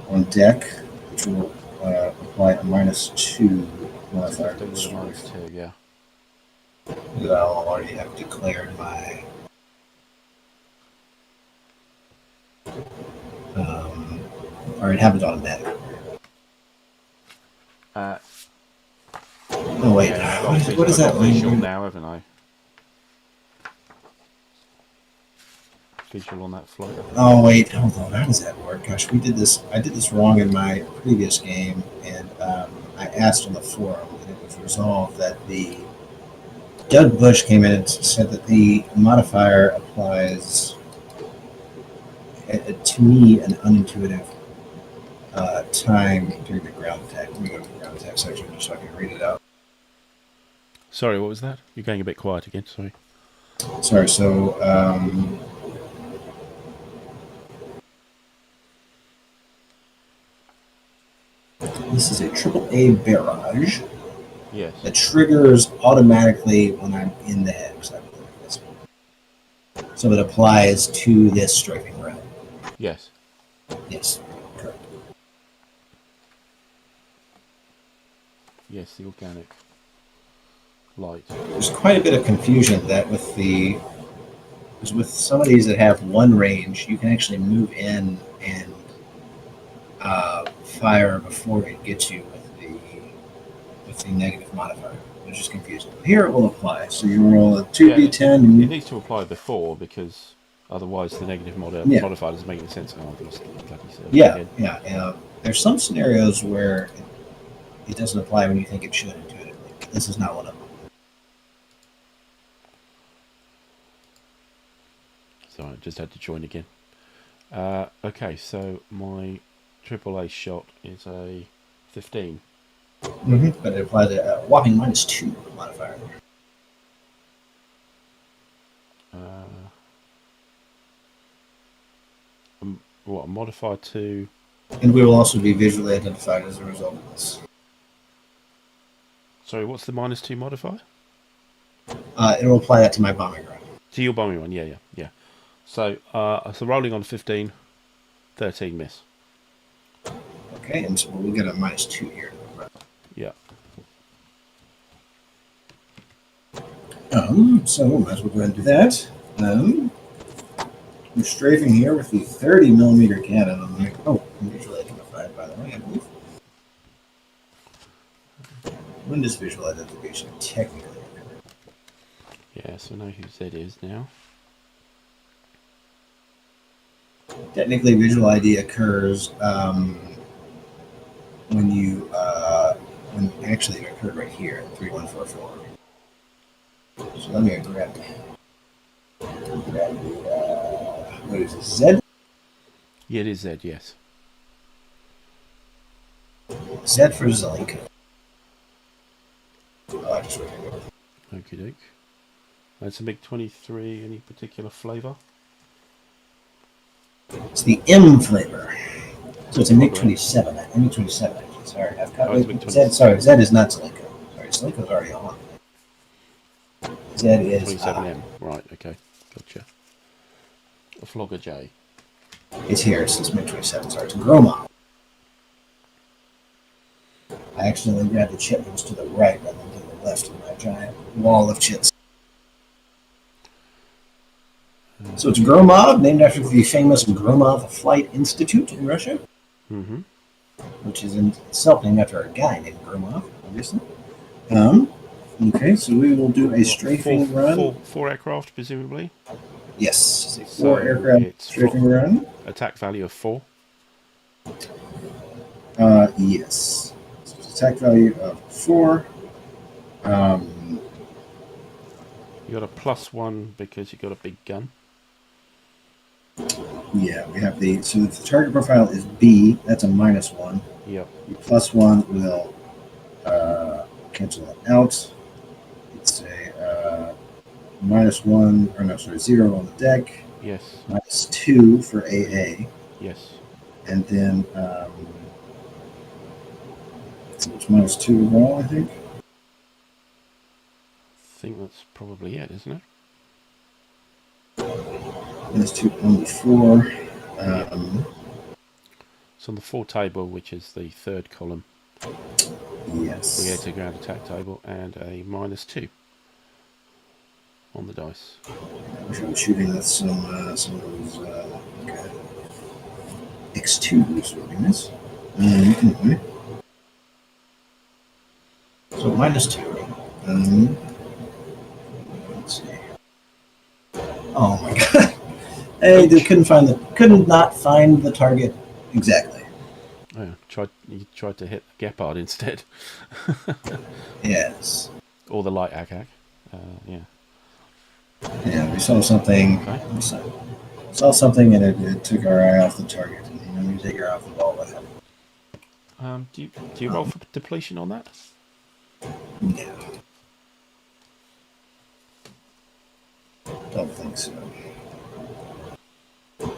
on deck, which will apply a -2 modifier. Stay with a -2, yeah. That I'll already have declared my. Or it happens automatically. Oh wait, yeah, what is that? Visual now, haven't I? Visual on that flight. Oh wait, hold on. How does that work? Gosh, we did this. I did this wrong in my previous game, and I asked on the forum, and it was resolved that the Doug Bush came in and said that the modifier applies to me an unintuitive time during the ground attack. Let me go to the ground attack section just so I can read it out. Sorry, what was that? You're going a bit quiet again. Sorry. Sorry. So this is a AAA barrage Yes. that triggers automatically when I'm in the hex. I believe it is. So it applies to this strafing run. Yes. Yes, correct. Yes, the organic light. There's quite a bit of confusion that because with some of these that have one range, you can actually move in and fire before it gets you with the negative modifier, which is confusing. Here it will apply. So you roll a 2d10. It needs to apply before because otherwise the negative Yeah, modifier doesn't make any sense. Oh, I've lost the bloody server yeah, again. yeah. There's some scenarios where it doesn't apply when you think it should intuitively. This is not one of them. Sorry, I just had to join again. Okay, so my AAA shot is a 15. But it applies a whopping -2 modifier. What, a modifier to... And we will also be visually identified as a result of this. Sorry, what's the -2 modifier? It will apply that to my bombing run. To your bombing one, yeah. So rolling on 15, 13 miss. Okay, and so we'll get a -2 here. Yeah. So we might as well go ahead and do that. We're strafing here with the 30mm cannon on the. Oh, I'm visually identified, by the way, I believe. When does visual identification technically occur? Yeah, so I know who Z is now. Technically, visual ID occurs when when actually it occurred right here at 3144. So let me grab the what is it, Z? Yeah, it is Z, yes. Z for Zelenko. Oh, I just wrote it. Okie doke. That's a MiG-23, any particular flavour? It's the M flavor. So it's a MiG-27. MiG-27, actually. Sorry, I've got Z. Sorry, Z is not Zelenko. Sorry, Zelenko's already on. Z is 27M. Right, okay. Gotcha. A Flogger J. It's here. It's MiG-27. Sorry, it's Gromov. I accidentally grabbed the chit that was to the right rather than to the left in my giant wall of chits. So it's Gromov, named after the famous Gromov Flight Institute in Russia, which is in itself named after a guy named Gromov, obviously. Okay, so we will do a strafing run. Four aircraft, presumably? Yes, it's a 4-aircraft strafing run. Attack value of 4? Yes. So it's attack value of 4. You got a +1 because you got a big gun. Yeah, we have so the target profile is B. That's a -1. Yep. The +1 will cancel that out. It's a -1, or no, sorry, 0 on the deck. Yes. -2 for AA. Yes. And then so it's -2 overall, I think. I think that's probably it, isn't it? -2 on the 4. It's on the 4 table, which is the third column. Yes. We had a ground attack table and a -2 on the dice. I wish I was shooting with some of those X2s would be nice. Anyway. So -2. Let's see. Oh my god! Hey, they could not find the target exactly. Oh, you tried to hit the Gepard instead. Yes. Or the light ACAC. Yeah. Yeah, we saw something. Okay. We saw something, and it took our eye off the target. And when you take your eye off the ball, what happens? Do you roll for depletion on that? No. Don't think so.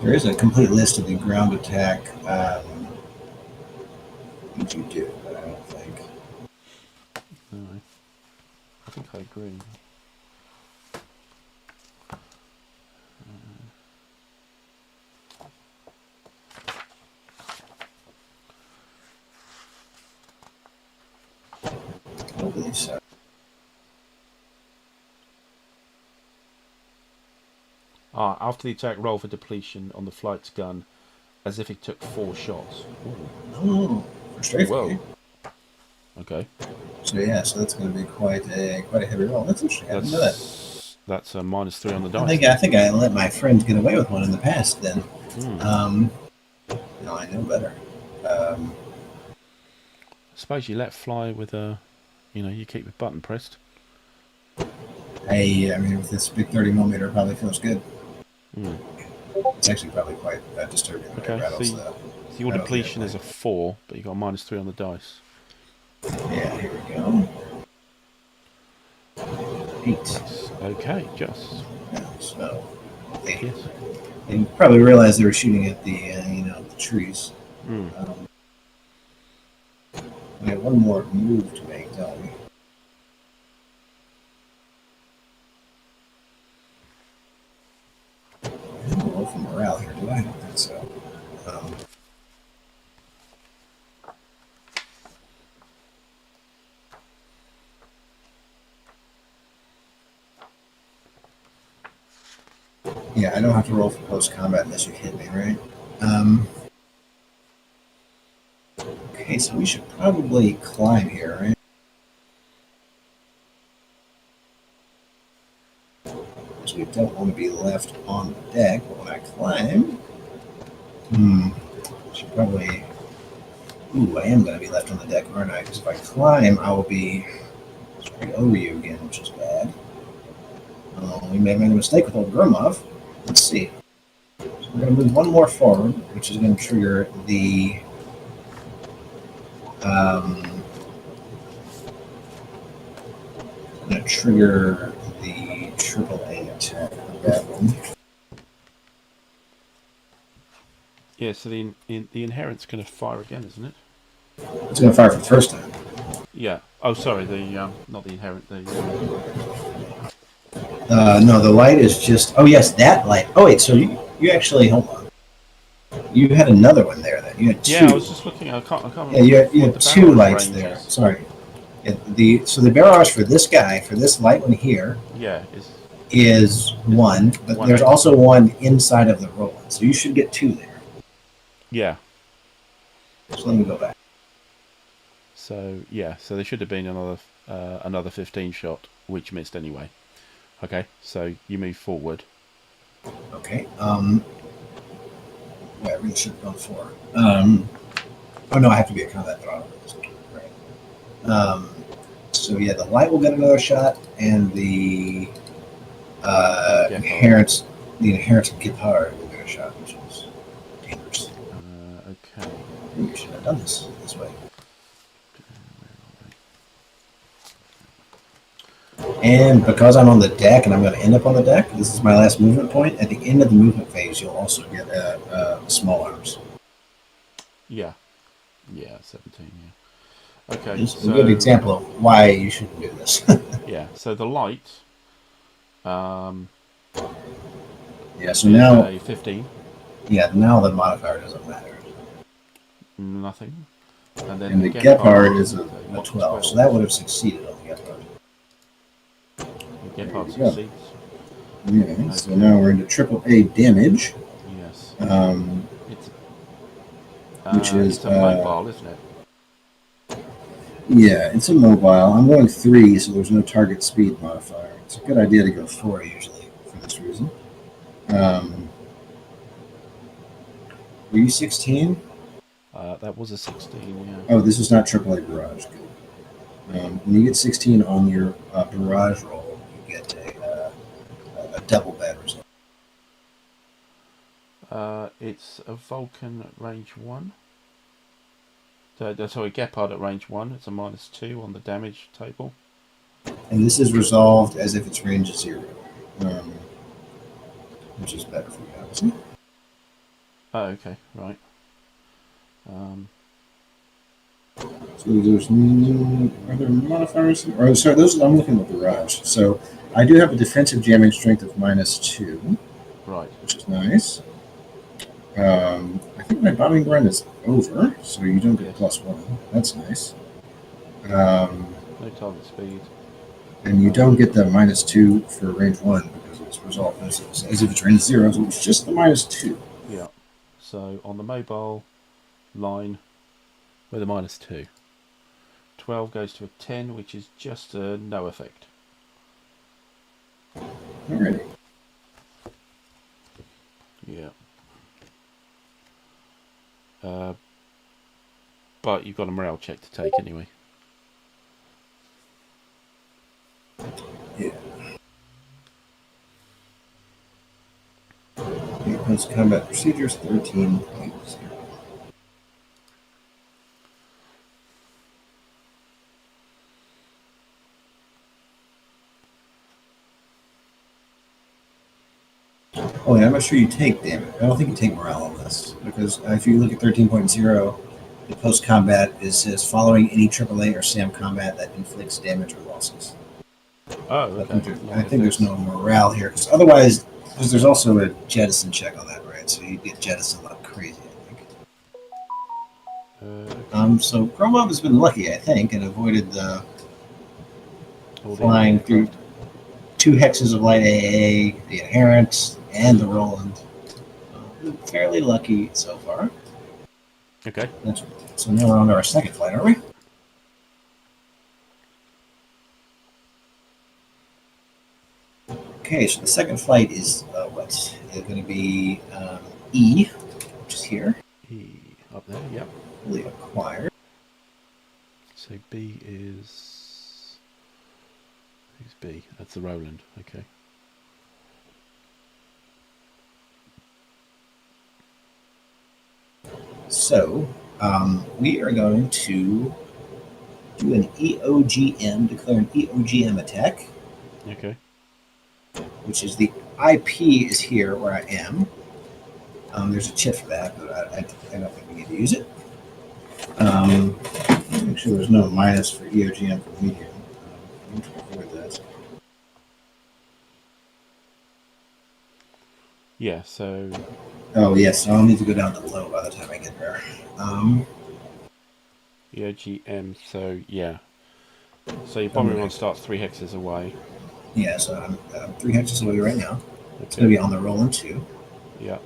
There is a complete list of the ground attack things you do, but I don't think. No, I think I agree. I don't believe so. After the attack, roll for depletion on the flight's gun, as if it took 4 shots. Ooh. Oh, for strafing. Whoa. Okay. So yeah, so that's going to be quite a heavy roll. That's interesting. I didn't know that. That's a -3 on the dice. I think I let my friends get away with one in the past. Then, Hmm. no, I know better. I suppose you let fly with a, you keep the button pressed. I mean, with this big 30mm, it probably feels good. Hmm. It's actually probably quite disturbing. Okay, so your depletion is a 4, but you got a -3 on the dice. Yeah, here we go. 8. That's okay, just. Yeah, so Yes. they probably realized they were shooting at the the trees. Hmm. We have one more move to make, don't we? I don't roll for morale here, do I? I don't think so. Yeah, I don't have to roll for post combat unless you hit me, right? Okay, so we should probably climb here, right? Because we don't want to be left on the deck. But when I climb, I should probably. Ooh, I am going to be left on the deck, aren't I? Because if I climb, I will be straight over you again, which is bad. We may have made a mistake with old Gromov. Let's see. So we're going to move one more forward, which is going to trigger the. Going to trigger the AAA attack of that one. Yeah, so the inherent's going to fire again, isn't it? It's going to fire for the first time. Yeah. Oh, sorry. Not the inherent. No, the light is just. Oh yes, that light. Oh wait, so you actually hold on. You had another one there. Then you had 2. Yeah, I was just looking. I can't remember. Yeah, you had the 2 barrage lights range there. is. Sorry. Yeah, the barrage for this guy, for this light one here, Yeah, is 1, but there's 1-8. also one inside of the Roland, so you should get 2 there. Yeah. So let me go back. So yeah, so there should have been another 15 shot, which missed anyway. Okay, so you move forward. Okay. Yeah, I really should have gone 4. Oh no, I have to be a combat throttle. Right. So yeah, the light will get another shot, and the inherent Gepard will get a shot, which is dangerous. Okay. We should have done this way. And because I'm on the deck and I'm going to end up on the deck, this is my last movement point. At the end of the movement phase, you'll also get small arms. Yeah. Yeah, 17, yeah. Okay, Just a good example of why you shouldn't do this. Yeah, so the light... yeah, so now... a 15. Yeah, now the modifier doesn't matter. Nothing. And the Gepard is a 12, so that would have succeeded on the Gepard. The Gepard succeeds. Yeah, okay. So now we're into AAA damage. Yes. Which is... It's a mobile, isn't it? Yeah, it's a mobile. I'm going 3, so there's no target speed modifier. It's a good idea to go 4 usually for this reason. Were you 16? That was a 16, yeah. Oh, this is not AAA barrage. Good. When you get 16 on your barrage roll, you get a double bad result. It's a Vulcan at range 1. Sorry, Gepard at range 1. It's a -2 on the damage table. And this is resolved as if it's range 0. which is better for you, obviously. Oh, okay, right. So there's are there modifiers? Or sorry, those I'm looking at the Raj. So I do have a defensive jamming strength of -2, Right. which is nice. I think my bombing run is over, so you don't get Yes. +1. That's nice. Um, No target speed. and you don't get the -2 for range 1 because it's resolved as if it's range 0, so it's just the -2. Yeah. So on the mobile line, with a -2. 12 goes to a 10, which is just a no effect. Alrighty. Yeah. But you've got a morale check to take anyway. Yeah. Post combat procedures 13.0. Oh, yeah, I'm not sure you take damage. I don't think you take morale on this because if you look at 13.0, the post combat says following any AAA or SAM combat that inflicts damage or losses. Oh, So okay. I think there's no morale here because otherwise, because there's also a jettison check on that, right? So you get jettisoned like crazy, I think. Okay. So Gromov has been lucky, I think, and avoided the All the enemy flying through aircraft. 2 hexes of light AA, the Inherent, and the Roland. Fairly lucky so far. Okay. So now we're on to our second flight, are we? Okay, so the second flight is what? It's going to be E, which is here. E up there, yep. Fully acquired. So B is... Who's B? That's the Roland, okay. So we are going to do an EOGM, declare an EOGM attack, Okay. which is the IP is here where I am. There's a chit for that, but I don't think we need to use it. Make sure there's no minus for EOGM for medium. I need to avoid that. Yeah, so... Oh, yes, I'll need to go down to low by the time I get there. EOGM, so yeah. So your bombing run starts 3 hexes away. Yeah, so I'm 3 hexes away right now. Okay. It's going to be on the Roland 2. Yeah.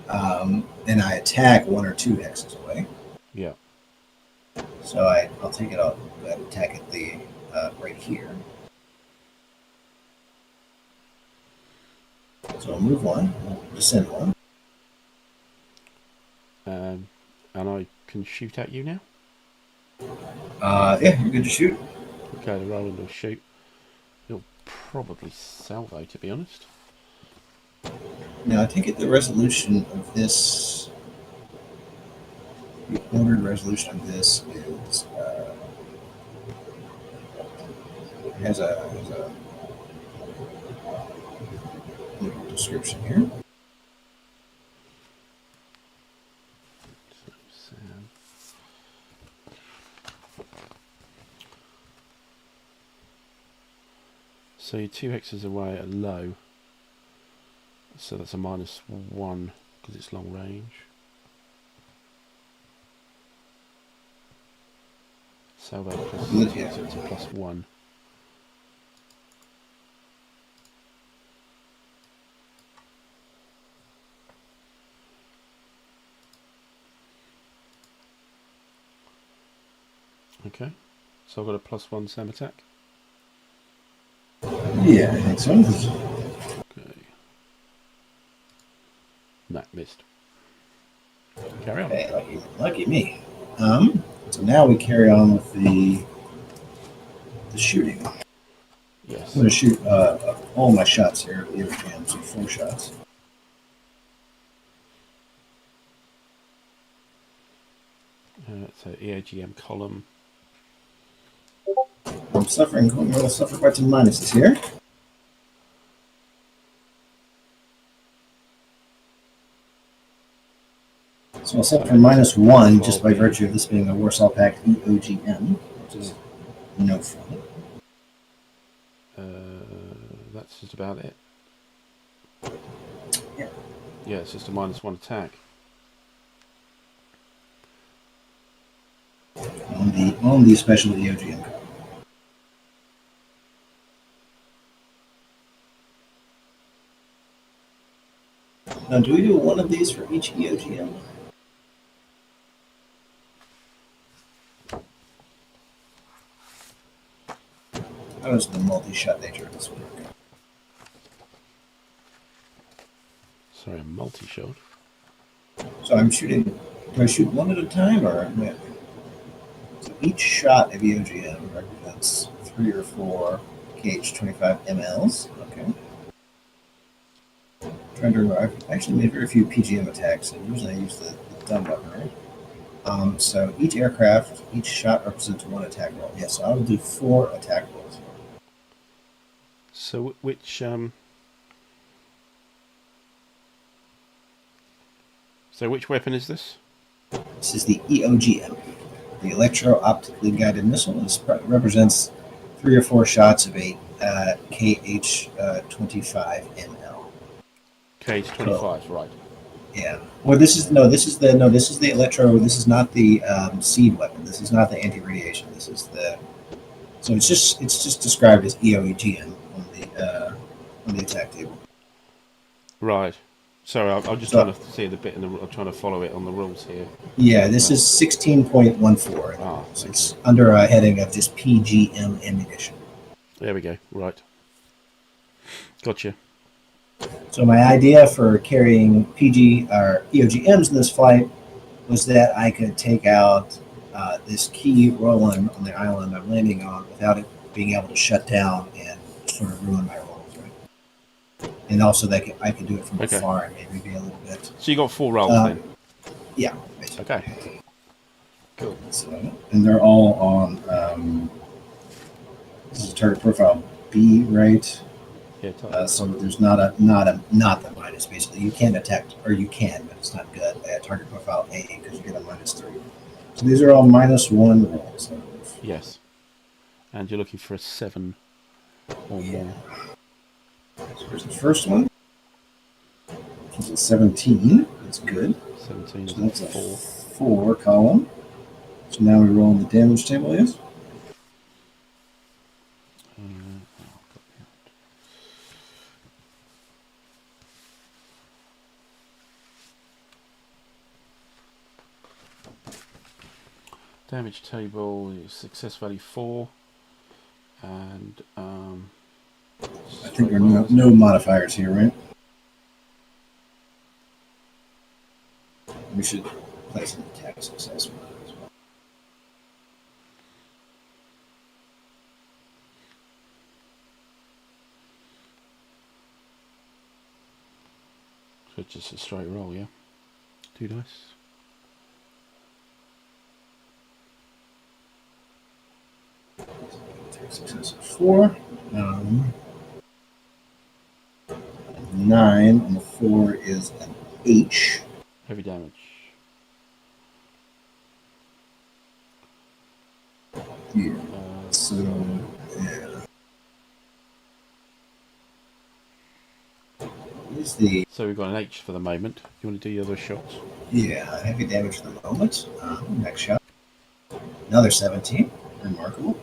And I attack 1 or 2 hexes away. Yeah. So I'll take it off and attack it right here. So I'll move 1, I'll descend 1. And I can shoot at you now? Yeah, you're good to shoot. Okay, the Roland will shoot. He'll probably salvo, to be honest. Now I take it the resolution of this, the ordered resolution of this is has a little description here. So you're 2 hexes away at low. So that's a -1 because it's long range. Salvo plus 2, so it's a +1. Okay, so I've got a +1 SAM attack. Yeah, I think so. Okay. Nah, missed. Carry on. Okay, lucky me. So now we carry on with the shooting. Yes. I'm going to shoot all my shots here at the other hand, so 4 shots. So EAGM column. I'm going to suffer quite some minuses here. So I'll set for Select -1 just by profile virtue of this being a Warsaw Pact EOGM, which is no fun. That's just about it. Yeah. Yeah, it's just a -1 attack. On the special EOGM card. Now, do we do one of these for each EOGM? How does the multi-shot nature of this work? Sorry, a multi-shot. So I'm shooting. Do I shoot one at a time, or so each shot of EOGM represents 3 or 4 KH-25 mLs? Okay. Trying to remember. I've actually made very few PGM attacks, and usually I use the dumb weapon, right? So each aircraft, each shot represents 1 attack roll. Yes, so I will do 4 attack rolls. So which weapon is this? This is the EOGM, the electro-optically guided missile. This represents 3 or 4 shots of a KH-25 ml. KH-25, right? Yeah. Well, this is the electro. This is not the seed weapon. This is not the anti-radiation. This is the. So it's just described as EOGM on the attack table. Right. Sorry, I'm just So trying to see the bit I'm trying to follow it on the rules here. yeah, this is 16.14. Ah, So okay. it's under a heading of just PGM ammunition. There we go. Right. Gotcha. So my idea for carrying PG or EOGMs in this flight was that I could take out this key Roland on the island I'm landing on without it being able to shut down and sort of ruin my rolls, right? And also that I could do it from Okay. afar and maybe be a little bit. So you got 4 rolls then? Yeah, basically. Okay. Cool. So, and they're all on. This is target profile B, right? Yeah. So there's not the minus. Basically, you can detect, or you can, but it's not good at target profile A because you get a -3. So these are all -1 rolls. Yes. And you're looking for a 7 or more. So here's the first one. Which is a 17. That's good. 17 So is a that's a 4. 4 column. So now we roll the damage table, yes? Damage table is success value 4. And I think there are no modifiers here, right? We should place an attack success as well. So it's just a straight roll, yeah? 2 dice. Attack success of 4. 9 on the 4 is an H. Heavy damage. Yeah. So, yeah. Here's the. So we've got an H for the moment. You want to do the other shots? Yeah, heavy damage for the moment. Next shot. Another 17. Remarkable.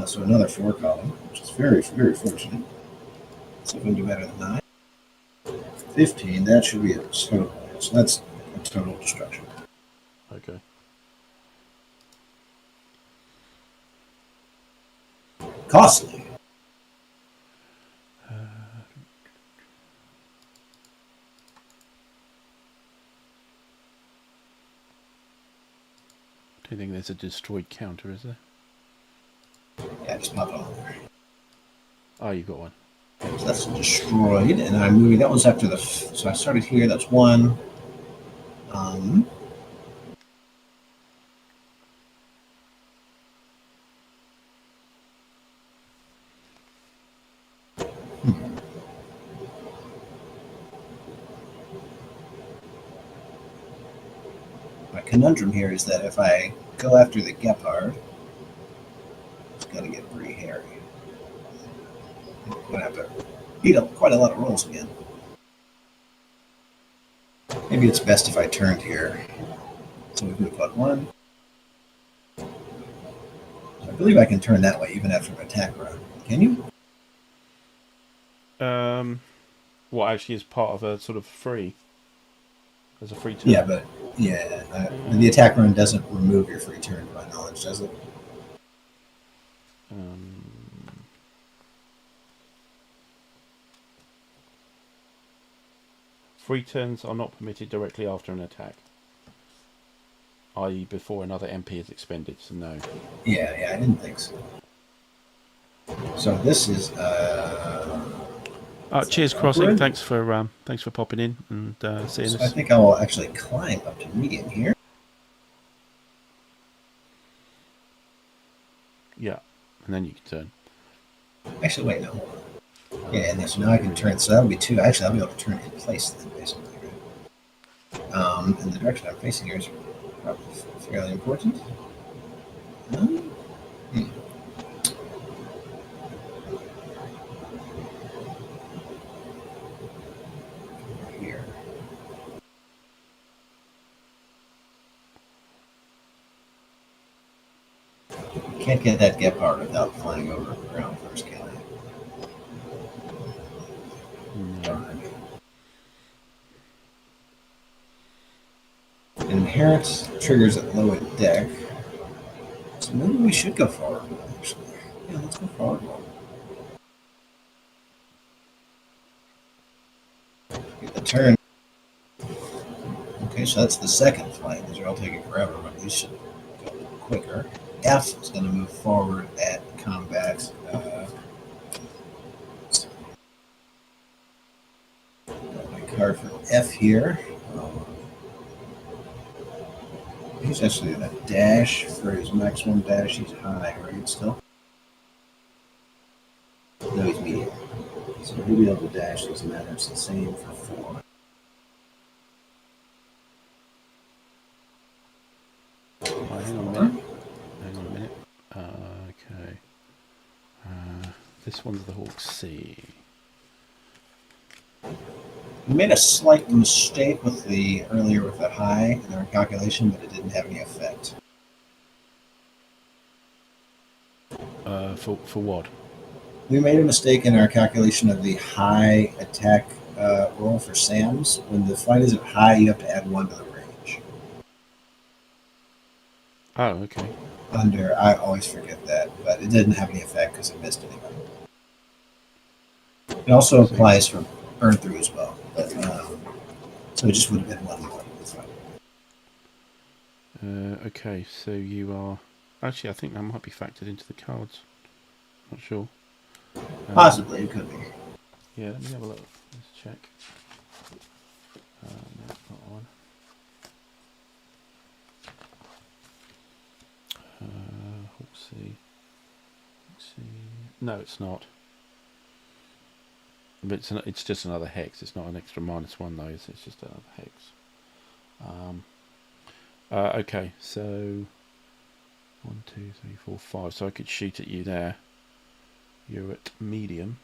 So another 4 column, which is very, very fortunate. So if we can do better than 9. 15, that should be a total. So that's a total destruction. Okay. Costly. I don't think there's a destroyed counter, is there? Yeah, just pop it on there. Oh, you've got one. So that's destroyed, and I'm moving. That was after the. So I started here. That's 1. conundrum here is that if I go after the Gepard, it's going to get pretty hairy. I'm going to have to beat up quite a lot of rolls again. Maybe it's best if I turned here. So we move up 1. I believe I can turn that way even after an attack run. Can you? What actually is part of a sort of free? As a free turn? Yeah, but the attack run doesn't remove your free turn, to my knowledge, does it? Free turns are not permitted directly after an attack, i.e. before another MP is expended, so no. Yeah, I didn't think so. So this is cheers, Crossing. Thanks for popping in and seeing us. I think I will actually climb up to medium here. Yeah, and then you can turn. Actually, wait, no. Yeah, and so now I can turn. So that'll be 2. Actually, I'll be able to turn in place then, basically. Right? And the direction I'm facing here is probably fairly important. Here. Can't get that Gepard without flying over the ground first, can I? Darn. Inherent triggers at low at deck. So maybe we should go forward, actually. Yeah, let's go forward. Get the turn. Okay, so that's the second flight. These are all taking forever, but these should go quicker. F is going to move forward at combat. Got my card for F here. He's actually in a dash for his maximum dash. He's high, right? Still? No, he's medium. So he'll be able to dash. Doesn't matter. It's the same for 4. Hang on a minute. Okay. This one's the Hawk C. We made a slight mistake earlier with the high in our calculation, but it didn't have any effect. For what? We made a mistake in our calculation of the high attack roll for SAMs. When the flight isn't high, you have to add 1 to the range. Oh, okay. I always forget that, but it didn't have any effect because I missed anybody. It also applies for burn through as well, but so it just would have been 1 more. Okay, so you are actually. I think that might be factored into the cards. Not sure. Possibly, it could be. Yeah, let me have a look. Let's check. No, not one. Let's see. No, it's not. But it's just another hex. It's not an extra -1 though. It's just another hex. Okay, so 1, 2, 3, 4, 5. So I could shoot at you there. You're at medium,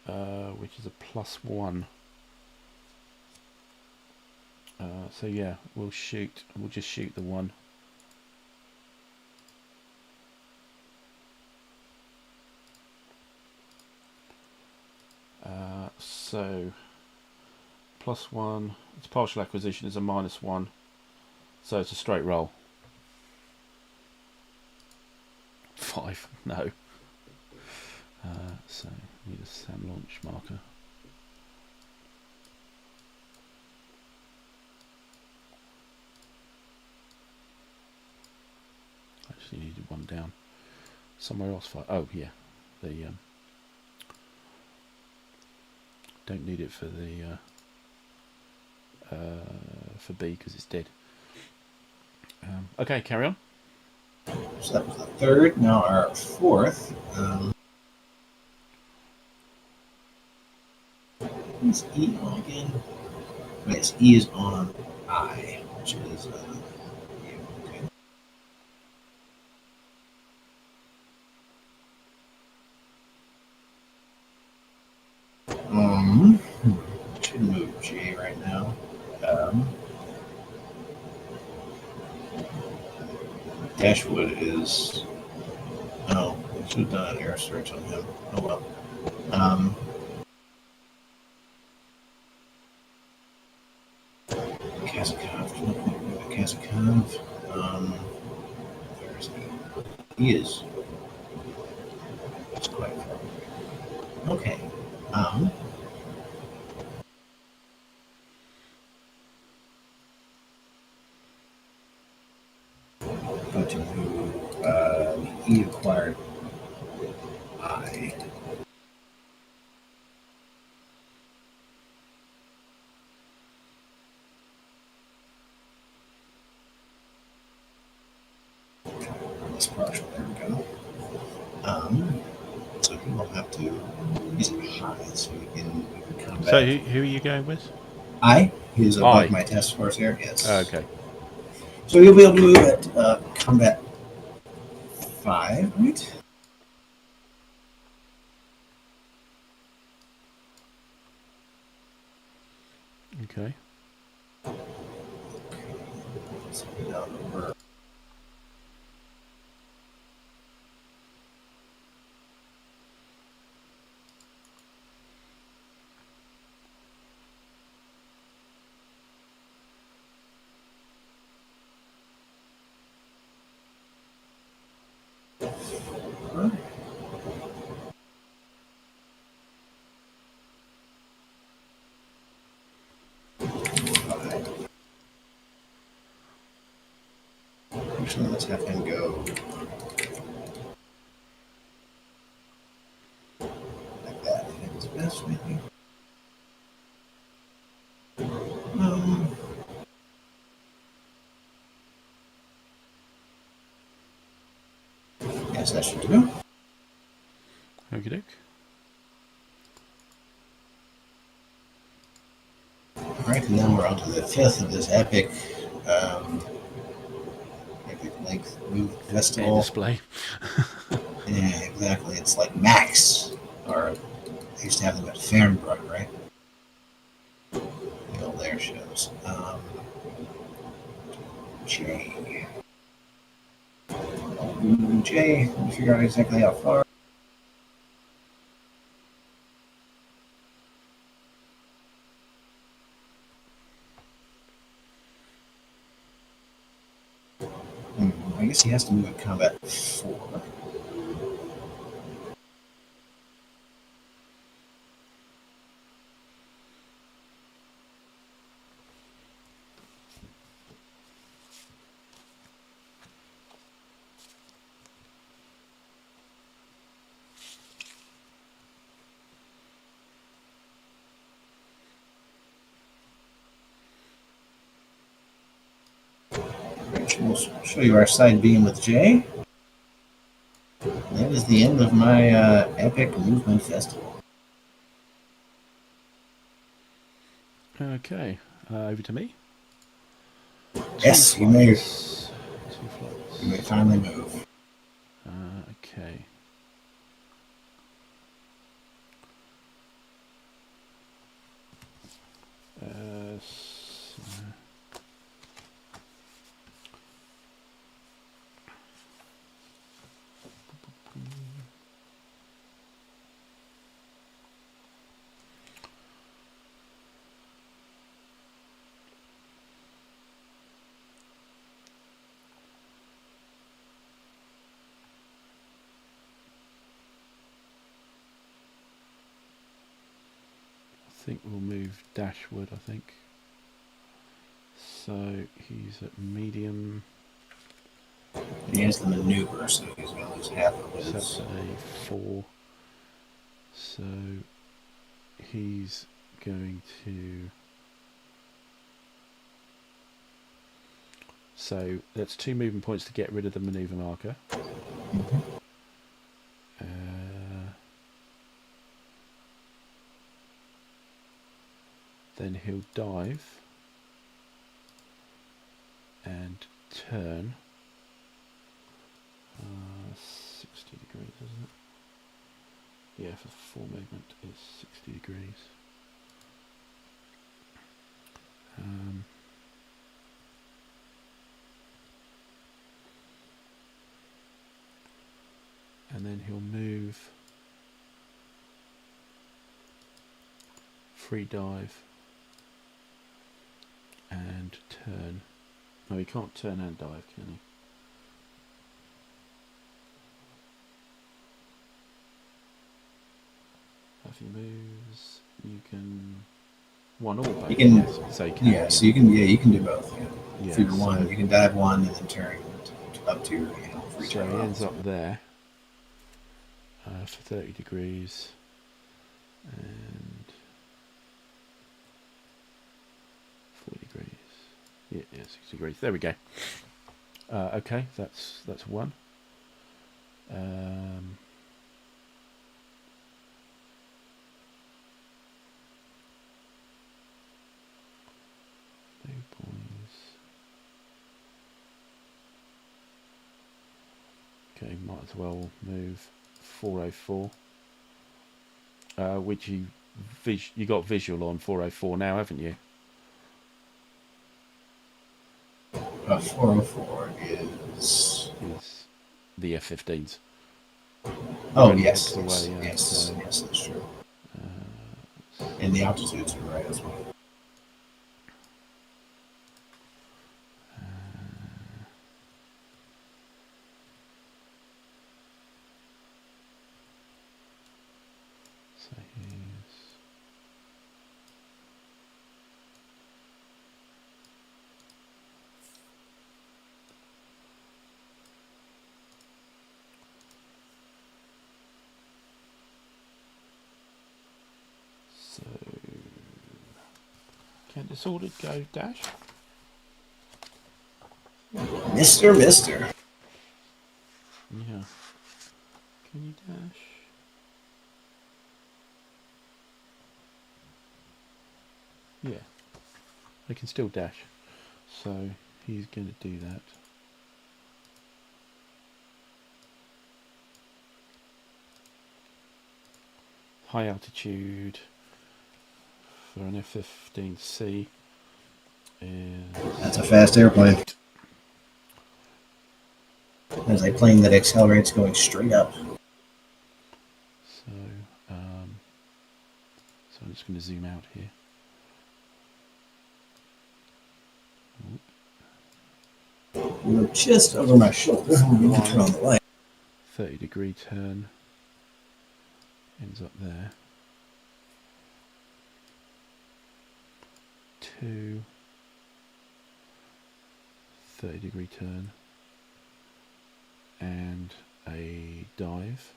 which is a +1. So yeah, we'll shoot. We'll just shoot the 1. So +1. Its partial acquisition is a -1, so it's a straight roll. 5. No. So need a SAM launch marker. Actually needed 1 down. Somewhere else. 5. Oh yeah, the don't need it for the for B because it's dead. Okay, carry on. So that was the 3rd. Now our 4th. Is E on again? Yes, E is on I. which is you. Okay. Should move J right now. Dashwood is. Oh, we should have done an air search on him. Oh well. Kazakov. Kazakov. Where is he? He is. It's quite far. Okay. Go to who he acquired I. This partial, there we go. So he will have to. He's high, so he can come So back. who are you going with? I. He's above I. my task force here. Yes. Okay. So you'll be able to move at combat 5, right? Okay. So down over. Actually, let's have him go like that. I think it's best, maybe. Yes, that should do. Okie doke. Alright, and then we're on to the 5th of this epic length move Air festival. display. Yeah, exactly. It's like max. Or they used to have them at Fehmarn, right? The old air shows. J. J. Let me figure out exactly how far. I guess he has to move at combat 4. We'll show you our side beam with J. That is the end of my epic movement festival. Okay. Over to me. Yes, Two you may. flights. You may finally move. Okay. I think we'll move Dashwood, I think. So he's at medium. He has the maneuver, so he's going to lose half of his. That's a 4. So he's going to. So that's 2 movement points to get rid of the maneuver marker. Then he'll dive. and turn 60 degrees, isn't it? Yeah, for full movement is 60 degrees. And then he'll move, free dive, and turn. No, he can't turn and dive, can he? If he moves, you can one or both. You can, yes, so you can, yeah. So you can, yeah, you can do both. Yeah. Yeah, Figure so, one, you can dive one and then turn up to free so turn he off. ends up there for 30 degrees and 40 degrees. Yeah, 60 degrees. There we go. Okay, that's one. Okay, might as well move 404, which you got visual on 404 now, haven't you? 404 is the F-15s. Oh Only yes, X away, yes, so, yes, that's true. And the altitudes are right as well. So here's so can disordered go dash? Mister. Yeah. Can you dash? Yeah. They can still dash. So he's going to do that. High altitude for an F-15C is... That's a fast airplane. There's a plane that accelerates going straight up. So, so I'm just going to zoom out here. Look just over my shoulder. I'm going to turn on the light. 30-degree turn. Ends up there. 2. 30-degree turn. And a dive.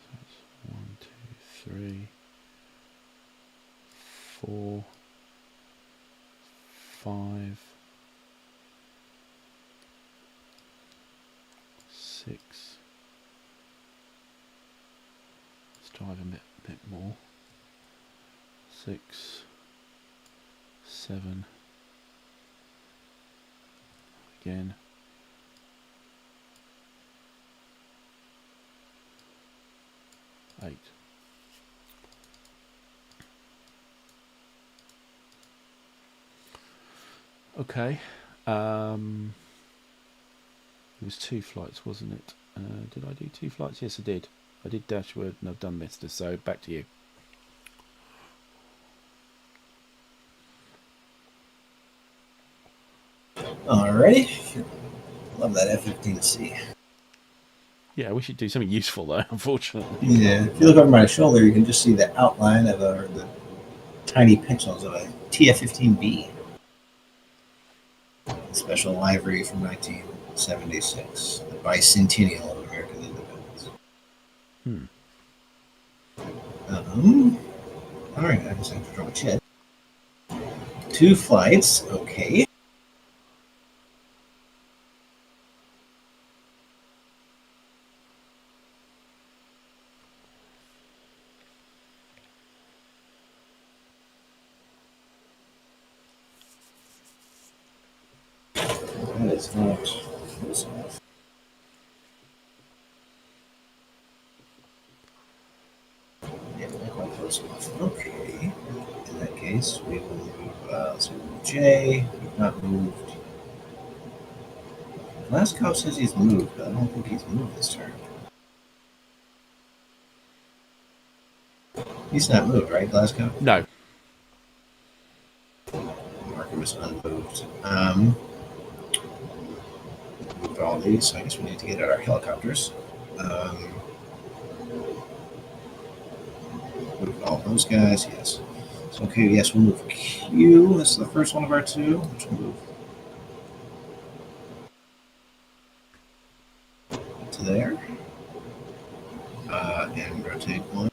So it's 1, 2, 3, 4, 5, 6. Let's drive a bit more. 6, 7. Again. 8. Okay. It was 2 flights, wasn't it? Did I do 2 flights? Yes, I did. I did dashward and I've done Mister, so back to you. Alrighty. Love that F-15C. Yeah, we should do something useful though, unfortunately. Yeah, if you look over my shoulder, you can just see the outline of the tiny pixels of a TF-15B. Special livery from 1976, the bicentennial of American independence. All right, I just have to draw a check. 2 flights, okay. is not close enough. Yeah, not quite close enough. Okay. In that case, we will move, let's move J. We've not moved. Glasgow says he's moved, but I don't think he's moved this turn. He's not moved, right, Glasgow? No. Mark him as unmoved. Moved all these, so I guess we need to get out our helicopters. Move all those guys, yes. So, okay, yes, we'll move Q. This is the first one of our two, which will move to there. And rotate one.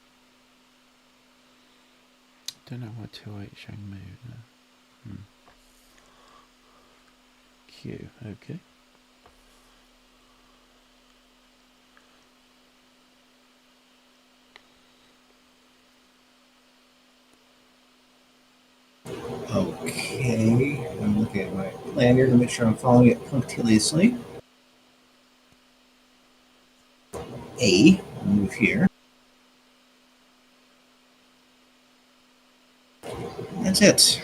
Don't know why 208 showing move. No. Q, okay. Okay, I'm looking at my plan here to make sure I'm following it punctiliously. A, move here. And that's it.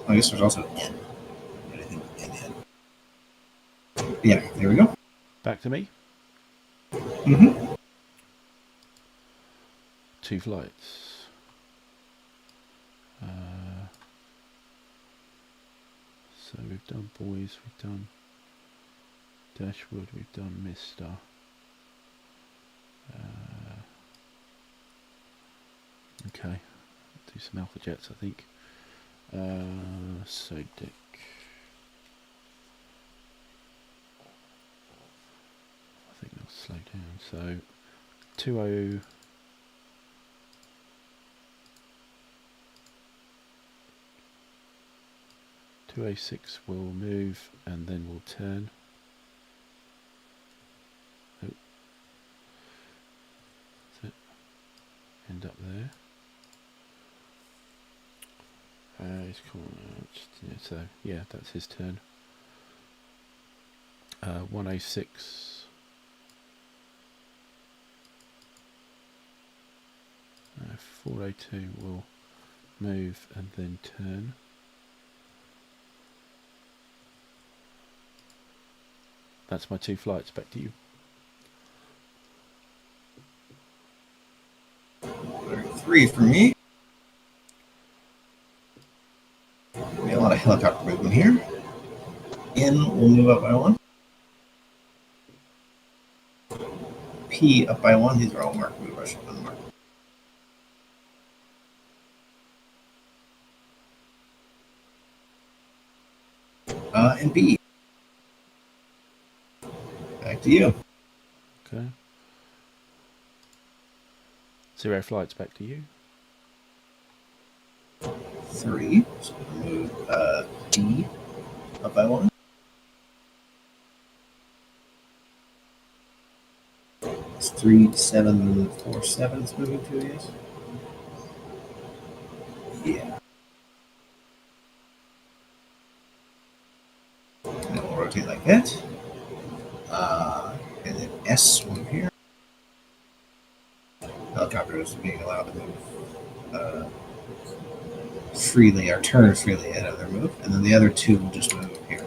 I guess there's also N. Anything N. Yeah, there we go. Back to me. Mm-hmm. 2 flights. So we've done boys, we've done Dashwood, we've done Mister. Okay, do some Alpha Jets, I think. So Dick. I think they'll slow down. So 20. 2A6 will move and then we'll turn. Oh. That's it. End up there. He's cool. Yeah, so yeah, that's his turn. 1A6. 4A2 will move and then turn. That's my 2 flights. Back to you. 3 for me. We have a lot of helicopter movement here. N will move up by 1. P up by 1. These are all marked. Move rush unmarked. And B. Back to you. Okay. 0 flights. Back to you. 3. So we'll move D up by 1. It's 3, 7, 4, 7 is moving to, yes? Yeah. And then we'll rotate like that. And then S will move here. Helicopters being allowed to move freely or turn freely ahead of their move. And then the other 2 will just move here.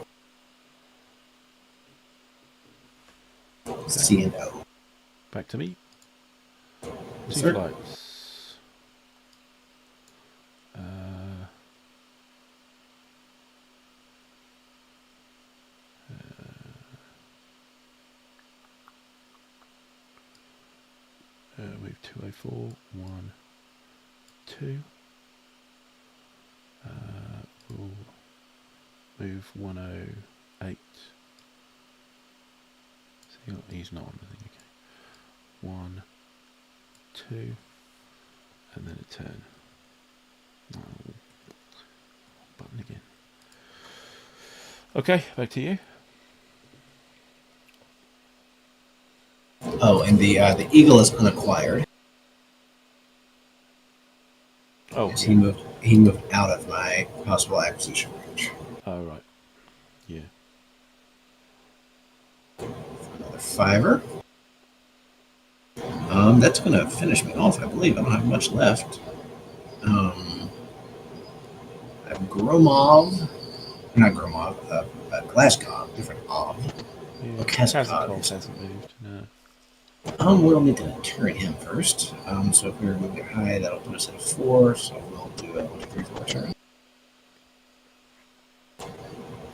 Okay. C and O. Back to me. Yes, 2 sir. flights. Move 204. 1, 2. We'll move 108. So he's not on the thing. Okay. 1, 2, and then a turn. Oh, button again. Okay, back to you. Oh, and the Eagle is unacquired. Oh, Yes, yeah. he moved out of my possible acquisition range. Oh, right. Yeah. 5er. That's going to finish me off, I believe. I don't have much left. I have Gromov. Not Gromov. Glasgow. Different Ov. Yeah, Kazakov hasn't moved. No. We'll need to turn him first. So if we remove your high, that'll put us at a 4. So we'll do a 1, 2, 3, 4 turn.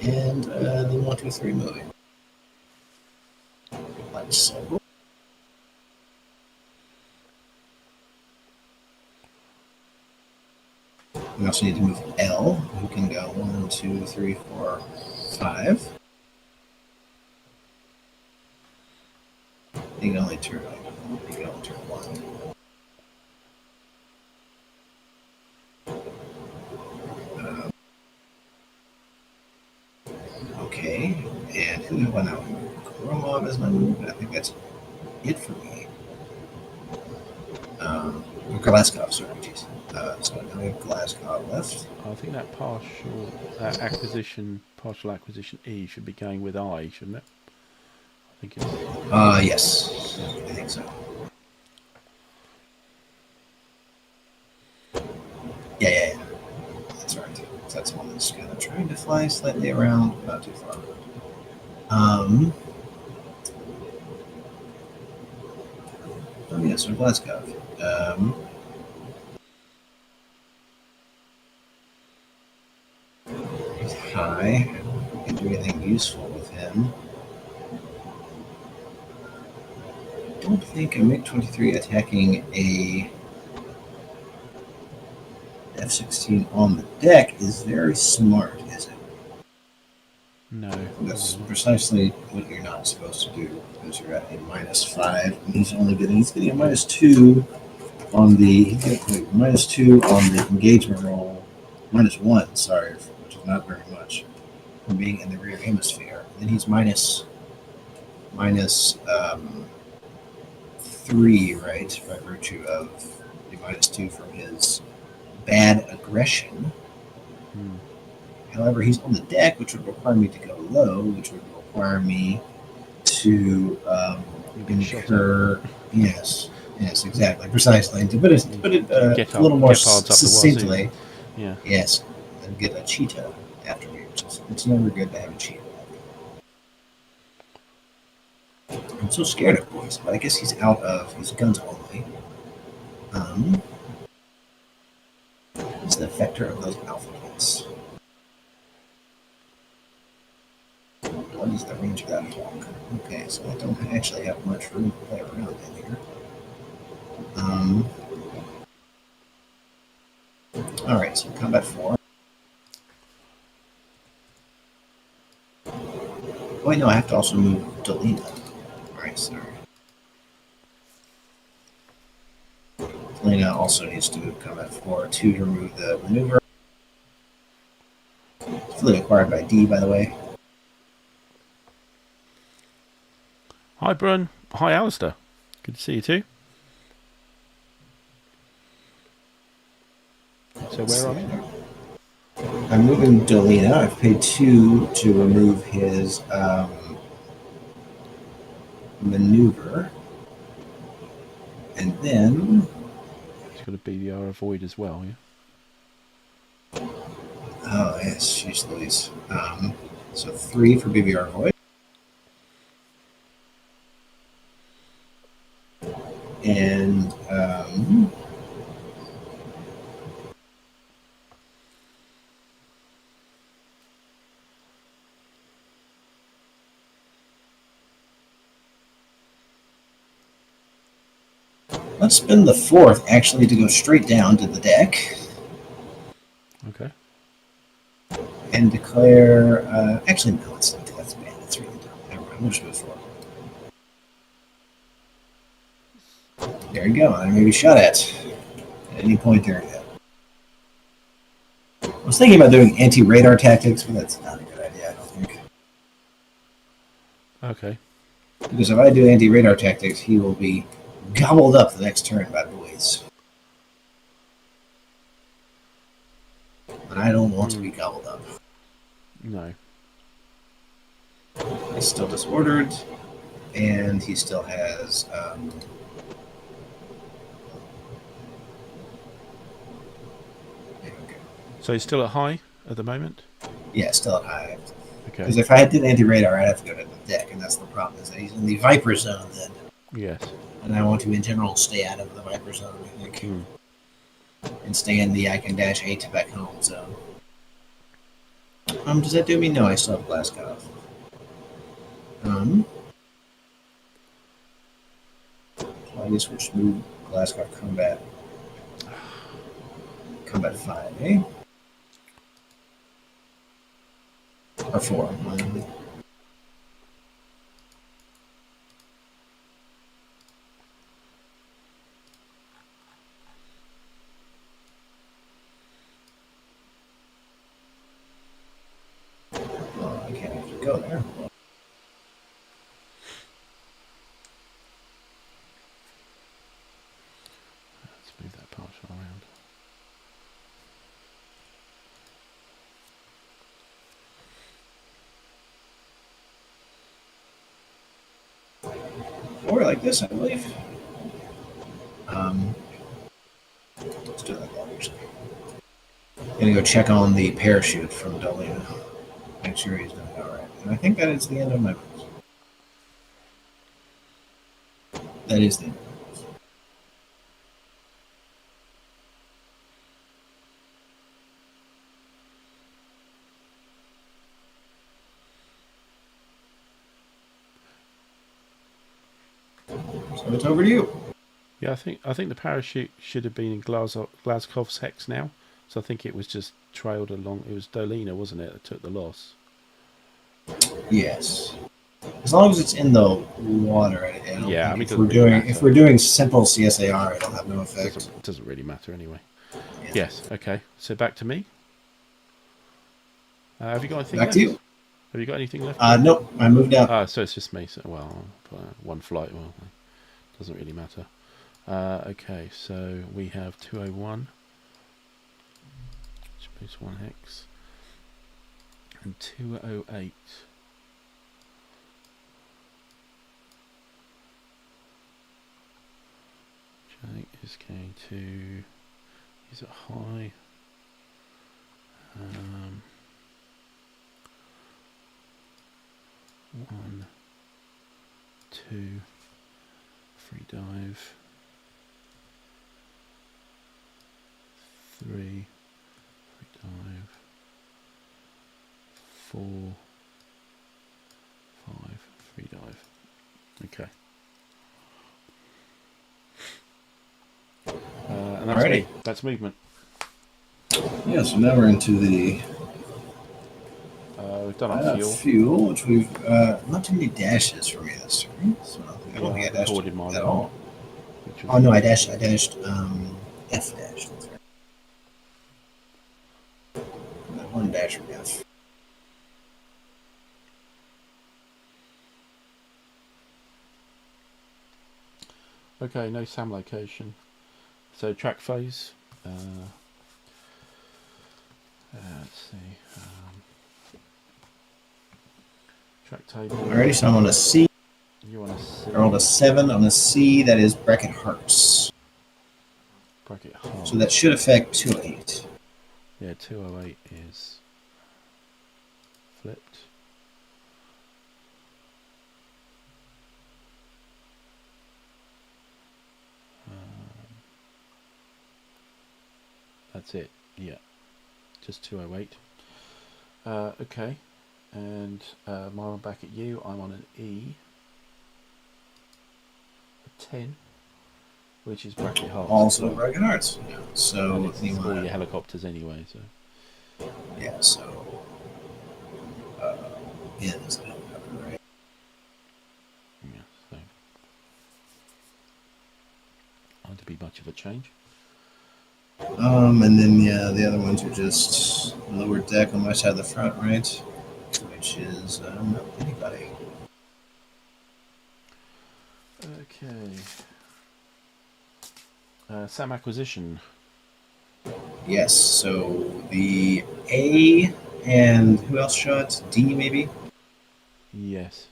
And then 1, 2, 3 moving. Like so. We also need to move L, who can go 1, 2, 3, 4, 5. He can only turn 1. Okay, and who do I now? Gromov is my move. I think that's it for me. Glasgow, sorry, jeez. So now we have Glasgow left. I think that partial acquisition E should be going with I, shouldn't it? I think it's. Yes, Yeah. I think so. Yeah. That's right. So that's one that's kind of trying to fly slightly around, not too far. Oh yeah, so Glasgow. He's high. Can't do anything useful with him. I don't think a MiG-23 attacking a F-16 on the deck is very smart, is it? No. That's precisely what you're not supposed to do, because you're at a -5, and he's getting a -2 on the -2 on the engagement roll, -1, sorry, which is not very much, from being in the rear hemisphere. And then he's minus 3, right, by virtue of the -2 from his bad aggression. However, he's on the deck, which would require me to go low, which would require me to incur. Yes, exactly, precisely. To put it a little more succinctly, yeah. Yes, and get a cheetah after me. It's never good to have a cheetah. I'm so scared of boys, but I guess he's out of his guns only. It's the effector of those alpha hits. What is the range of that hawk? Okay, so I don't actually have much room to play around in here. Alright, so combat 4. Oh, wait, no, I have to also move Delina. Alright, sorry. Delina also needs to move combat 4, 2 to remove the maneuver. Fully acquired by D, by the way. Hi, Brun. Hi, Alistair. Good to see you too. So where are we? I'm moving Dolina. I've paid 2 to remove his maneuver. And then... He's got a BDR avoid as well, yeah? Oh, yes, jeez Louise. So 3 for BBR avoid. And... let's spend the 4th, actually, to go straight down to the deck. Okay. And declare... actually, no, that's bad. That's really dumb. Never mind, we'll just move forward. There you go. I may be shot at any point there. I was thinking about doing anti-radar tactics, but that's not a good idea, I don't think. Okay. Because if I do anti-radar tactics, he will be gobbled up the next turn by boys. And I don't want to be gobbled up. No. He's still disordered. and he still has. Okay. So he's still at high at the moment? Yeah, still at high. Okay. Because if I did anti-radar, I'd have to go to the deck, and that's the problem. Is that he's in the Viper zone then, Yes. and I want to, in general, stay out of the Viper zone. I think, Hmm. and stay in the I can dash 8 back home zone. Does that do me? No, I still have blast cutoff. I guess we'll just move Glasgow combat. Combat 5, eh? Or 4. Oh, I can't actually go there. Let's move that partial around. Or like this, I believe. Let's do it like that, actually. Gonna go check on the parachute from Dolina. Make sure he's doing alright. And I think that is the end of my moves. That is the end of my moves. So it's over to you. Yeah, I think the parachute should have been in Glasgow's hex now. So I think it was just trailed along. It was Dolina, wasn't it, that took the loss? Yes. As long as it's in the water, I don't Yeah, I think mean, if we're really doing matter. if we're doing simple CSAR, it'll have no effect. Doesn't really matter anyway. Yeah. Yes. Okay. So back to me. Have you got anything Back left? to you. Have you got anything left? Nope, I moved out. Ah, so it's just me. So, well, one flight. Well, doesn't really matter. Okay, so we have 201. Which moves 1 hex. And 208. Which I think is going to... Is it high? 1, 2, free dive, 3, free dive, 4, 5, free dive. Okay. And that's Alrighty. me. That's movement. Yeah, so now we're into the We've done our fuel. fuel, which we've not too many dashes for me this turn. So I don't think I dashed recorded my at one, all. which was Oh no, I dashed F dash. That's right. That one dash from F. Okay, no SAM location. So track phase. Let's see. Track table. Alrighty, so I'm on a C. You want to see? I rolled a 7 on a C. That is bracket hearts. Bracket hard. So that should affect 208. Yeah, 208 is flipped. That's it. Yeah, just 208. Okay, and mine back at you. I'm on an E. A 10, which is bracket hearts. Also bracket hearts. Yeah. So it's all your helicopters anyway. So yeah. So yeah, there's a helicopter, right? yeah, so not to be much of a change. And then yeah, the other ones are just lower deck on my side of the front, right? Which is not anybody. Okay. SAM acquisition. Yes. So the A and who else shot? D maybe. Yes.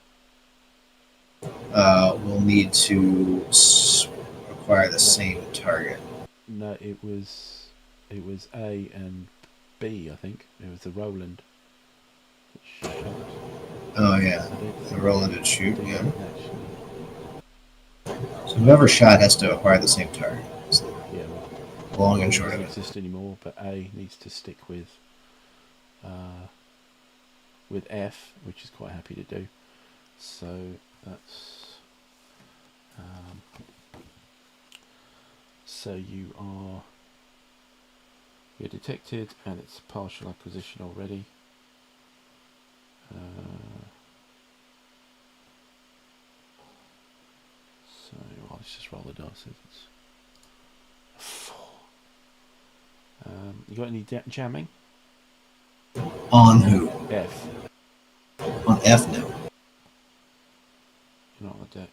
will need to acquire the same target. No, it was A and B. I think it was the Roland that shot. Oh yeah, I don't the think Roland and shoot. D Yeah. actually. So whoever shot has to acquire the same target. So Yeah, well, long and B short doesn't of it. exist anymore, but A needs to stick with F, which is quite happy to do. So that's so you're detected, and it's partial acquisition already. So let's just roll the dice. It's 4. You got any jamming? On who? F. On F now. You're not on the deck.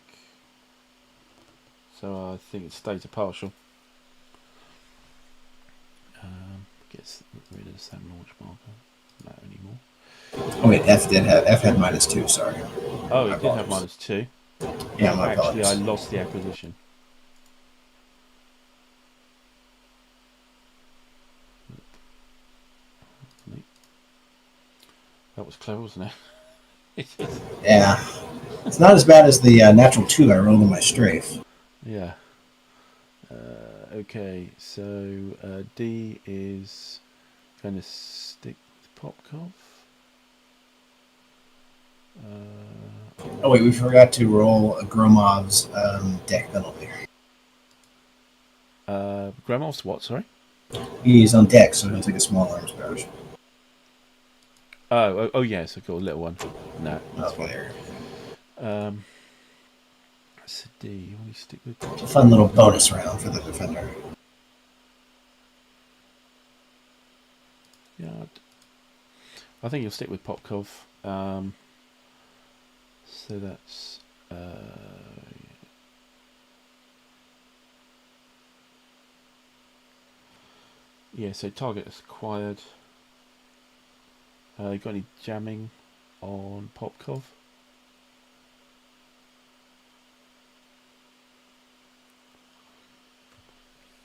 So I think it stays a partial. Gets rid of the SAM launch marker. Not anymore. Oh wait, F had -2. Sorry. Oh, My it did have apologies. -2. Yeah, my Actually, apologies. I lost the acquisition. That was clever, wasn't it? Yeah, it's not as bad as the natural 2 I rolled in my strafe. Yeah. Okay, so D is going to stick with Popkov. Oh wait, we forgot to roll Gromov's deck penalty. Gramov's what, sorry? He's on deck, so he'll take a small arms barrage. Oh, yes, I've got a little one. No, that's fine. There. So D, you want to stick with It's a fun little bonus round for the defender. Yeah, I think you'll stick with Popkov. So that's yeah. So target is acquired. You got any jamming on Popkov?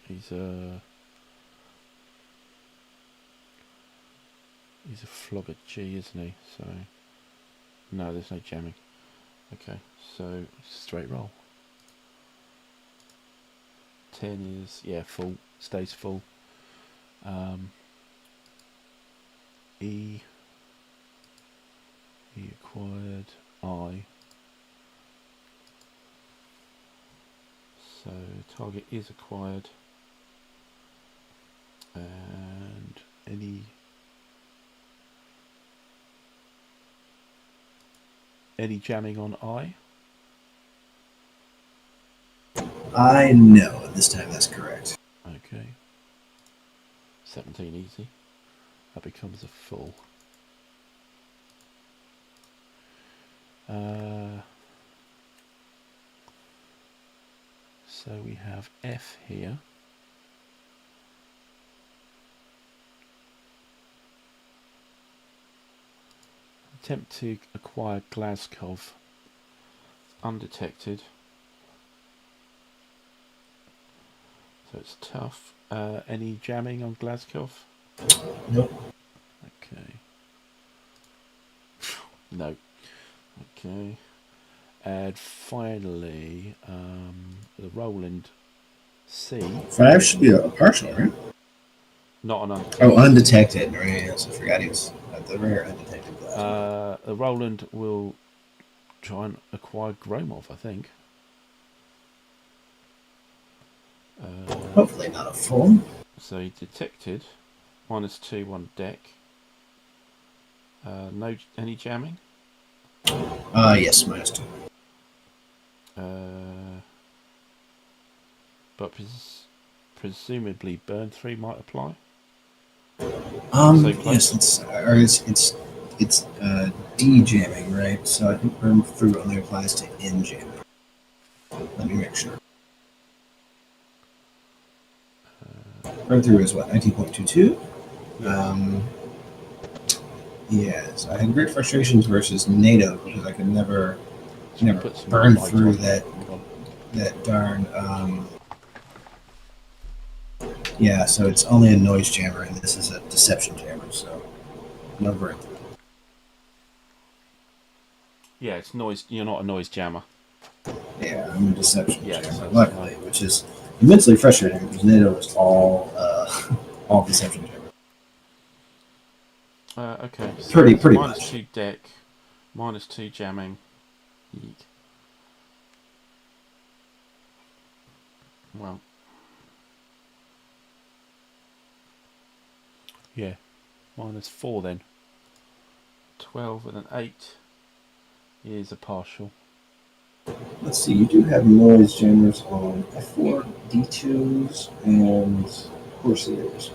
He's a flogger G, isn't he? So no, there's no jamming. Okay, so straight roll. 10 is full, stays full. E acquired. I. So target is acquired. And any jamming on I? I know. This time that's correct. Okay. 17 easy. That becomes a full. So we have F here. Attempt to acquire Glasgow. Undetected. So it's tough. Any jamming on Glasgow? Nope. Okay. No. Okay. And finally, the Roland C. 5 should be a partial, right? Not an undetected. Oh, undetected. Right. Yes, I forgot he was at the rare undetected glass. The Roland will try and acquire Gromov, I think. Hopefully not a full. So he detected. -2 on deck. No, any jamming? Yes, -2. But presumably burn 3 might apply. Yes, it's D jamming, right? So I think burn through only applies to N jamming. Let me make sure. Burn through is what, 19.22? Yes, I had great frustrations versus NATO because I could never Never put some burned light through on. that darn. Yeah, so it's only a noise jammer, and this is a deception jammer, so no burn through. Yeah, it's noise. You're not a noise jammer. Yeah, I'm a deception Yes, jammer, that's luckily, which is immensely frustrating because NATO is all all deception jammer. Okay, so Pretty it's much. -2 deck, -2 jamming. Yeek. Well, yeah, -4 then. 12 and an 8 is a partial. Let's see, you do have noise jammers on F4, D2s, and Corsairs.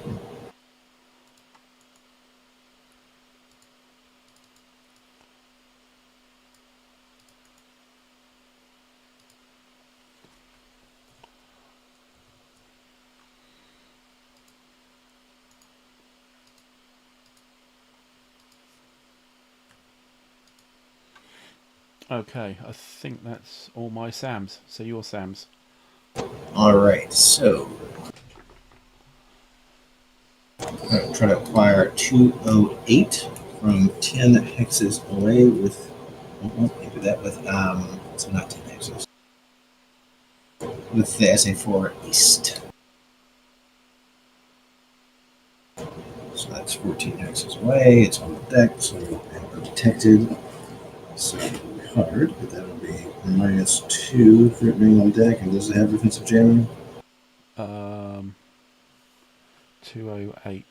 Okay, I think that's all my SAMs. So your SAMs. Alright, so I'm going to try to acquire 208 from 10 hexes away with, maybe that with, so not 10 hexes, with the SA4 East. So that's 14 hexes away, it's on the deck, so we're detected. So it'll be hard, but that'll be -2 for it being on deck. And does it have defensive jamming? 208.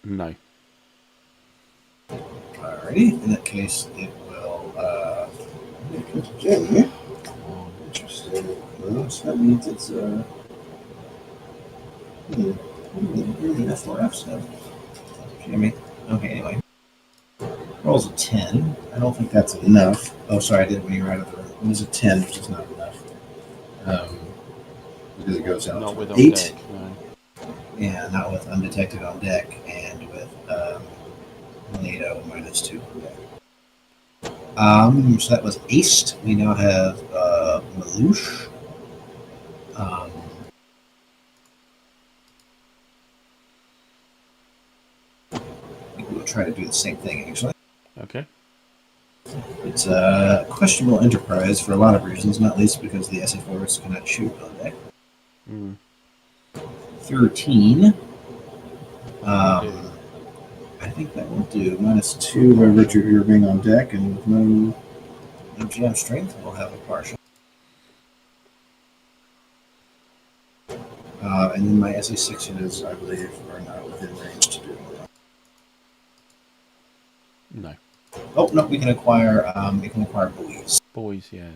No. Alrighty, in that case, it will. Defensive jamming. Interesting. Well, so that means it's F4F stuff. Jamming. Okay, anyway. Rolls a 10. I don't think that's enough. Oh, sorry, I did it when you were out of the room. It was a 10, which is not enough. Because it goes out Not to with 8. on deck, no. Yeah, not with undetected on deck and with NATO -2 on deck. So that was aced. We now have Malouche. We'll try to do the same thing actually. Okay. It's a questionable enterprise for a lot of reasons, not least because the SA4s cannot shoot on deck. 13. I think that will do. -2 by virtue of your being on deck and with no GM strength, we'll have a partial. And then my SA6s, I believe, are not within range to do that. No. Oh no, we can acquire buoys. Boys, yeah.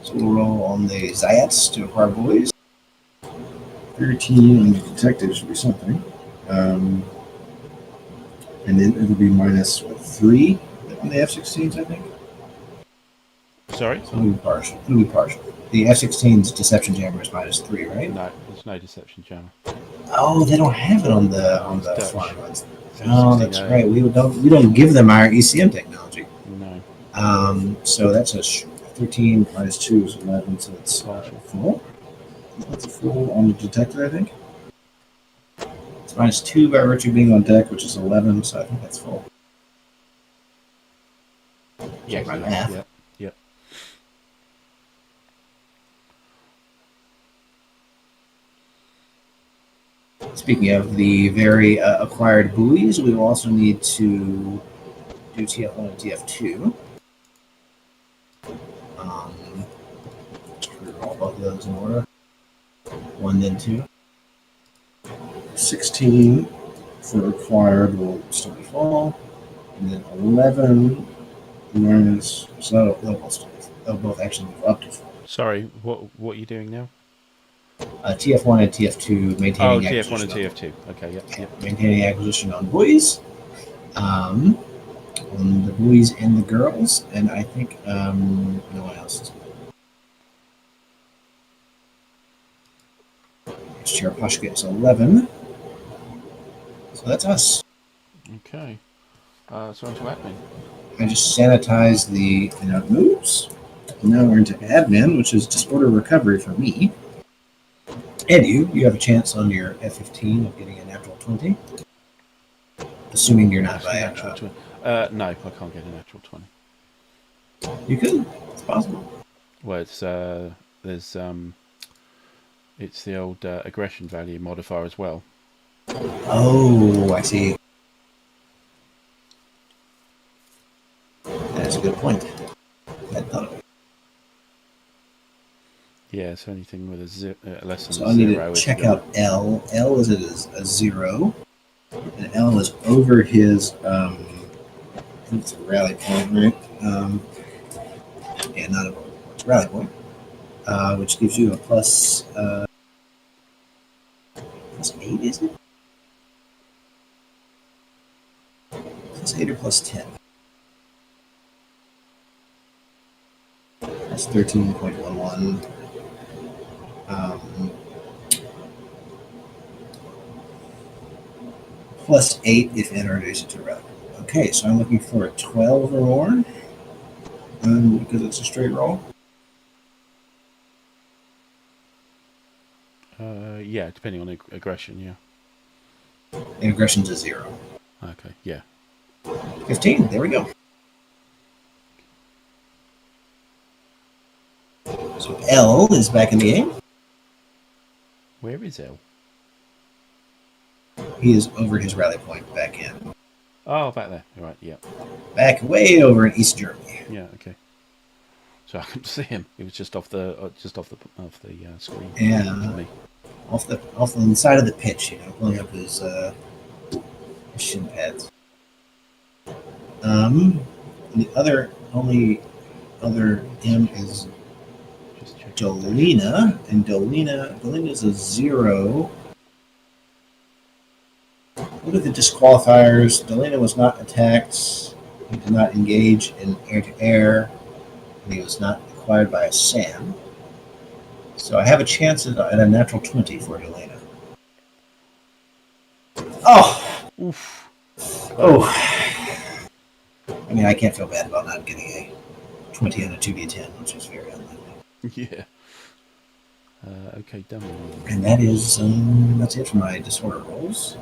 So we'll roll on the Zayats to acquire buoys. 13 on the detective should be something. And then it'll be -3 on the F-16s, I think. Sorry? So it'll be partial. It'll be partial. The F-16's deception jammer is -3, right? No, there's no deception jammer. Oh, they don't have it on the Dutch. flying ones. It's Oh, that's F-16A. right. We don't give them our ECM technology. No. So that's a 13 -2 is 11, so it's Partial. full. That's a full on the detector, I think. It's -2 by virtue being on deck, which is 11, so I think that's full. Yeah, my math. Yeah. Yep. Speaking of the very acquired buoys, we will also need to do TF1 and TF2. All both of those in order. 1, then 2. 16 for acquired will still be full. And then 11 minus. So they'll both actually move up to full. Sorry, what are you doing now? TF1 and TF2 maintaining TF1 and acquisition. TF2. Okay, yep. Maintaining acquisition on buoys. On the boys and the girls, and I think no one else is good. Cherapashka is 11. So that's us. Okay. So onto admin. I just sanitized the oops. Now we're into admin, which is disorder recovery for me. And you have a chance on your F-15 of getting a natural 20. Assuming you're not by natural 20. No, I can't get a natural 20. You could. It's possible. Well, it's the old aggression value modifier as well. Oh, I see. That's a good point. I thought of it. Yeah, it's anything with a less than So a I need zero. to check out L. L is a 0. And L is over his, I think it's a rally point, right? Yeah, not it's a rally point, which gives you a plus 8, is it? Plus 8 or plus 10? That's 13.11. Plus 8 if introduced to rally. Okay, so I'm looking for a 12 or more. Because it's a straight roll. Yeah, depending on aggression, yeah. And aggression's a 0. Okay, yeah. 15, there we go. So L is back in the game. Where is L? He is over his rally point back in. Oh, back there. All right, yeah. Back way over in East Germany. Yeah, okay. So I couldn't see him. He was just off the screen. Yeah, off the side of the pitch, pulling up his shin pads. The only other M is Dolina, and Dolina is a 0. Look at the disqualifiers. Dolina was not attacked. He did not engage in air-to-air. And he was not acquired by a SAM. So I have a chance at a natural 20 for Dolina. Oh! Oof. Oh. I mean, I can't feel bad about not getting a 20 on a 2d10, which is very unlikely. Yeah. Okay, done. And that's it for my disorder rolls.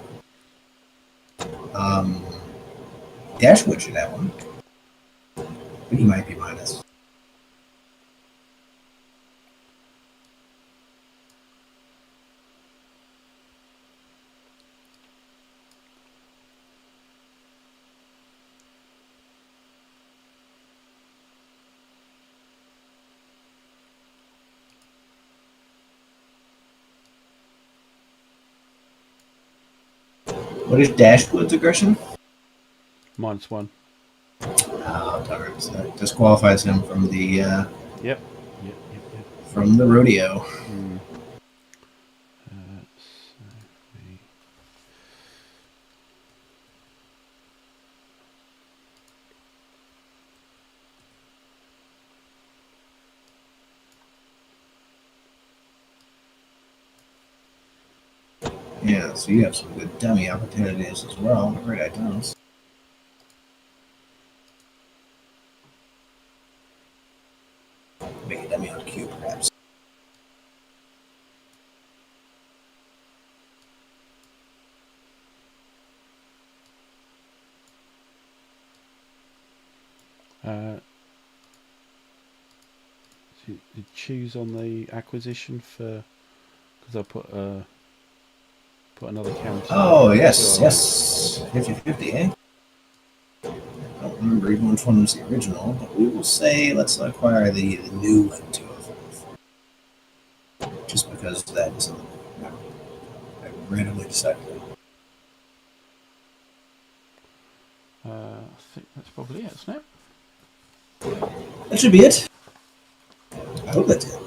Dashwood should have one. But he might be minus. What is Dashwood's aggression? -1. Oh, darn. So that disqualifies him from the Yep. From the rodeo. Yeah, so you have some good dummy opportunities as well. I'm afraid I don't. Make a dummy on Q, perhaps. So you choose on the acquisition for, because I put another counter. Oh, yes. 50-50, eh? I don't remember even which one was the original, but we will say let's acquire the new one to it. Just because that is I randomly decided. I think that's probably it, isn't it? That should be it. I hope that's it.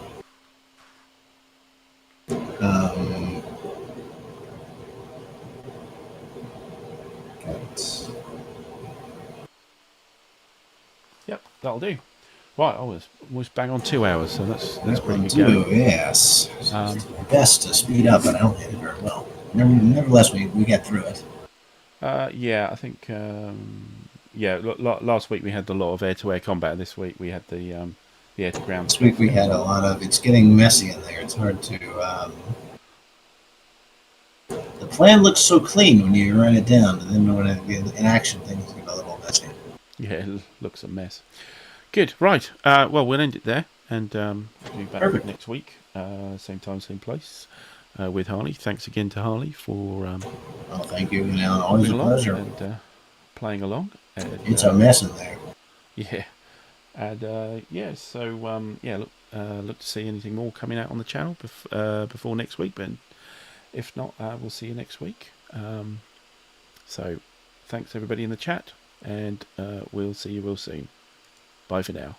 Yep, that'll do. Right, I was bang on 2 hours, so that's pretty good. Yes. Best to speed up, but I don't hit it very well. Nevertheless, we got through it. Yeah, I think yeah, last week we had a lot of air-to-air combat. This week we had the air-to-ground This stuff. week we had a lot of. It's getting messy in there. It's hard to. The plan looks so clean when you write it down, and then when in action things get a little messy. Yeah, it looks a mess. Good, right. Well, we'll end it there, and we'll be back Perfect. next week, same time, same place, with Harley. Thanks again to Harley for Oh, thank you, and always a pleasure. and playing along. And, It's a mess in there. Yeah, and yeah. So yeah, look to see anything more coming out on the channel before next week. But if not, we'll see you next week. So thanks everybody in the chat, and we'll see you real soon. Bye for now.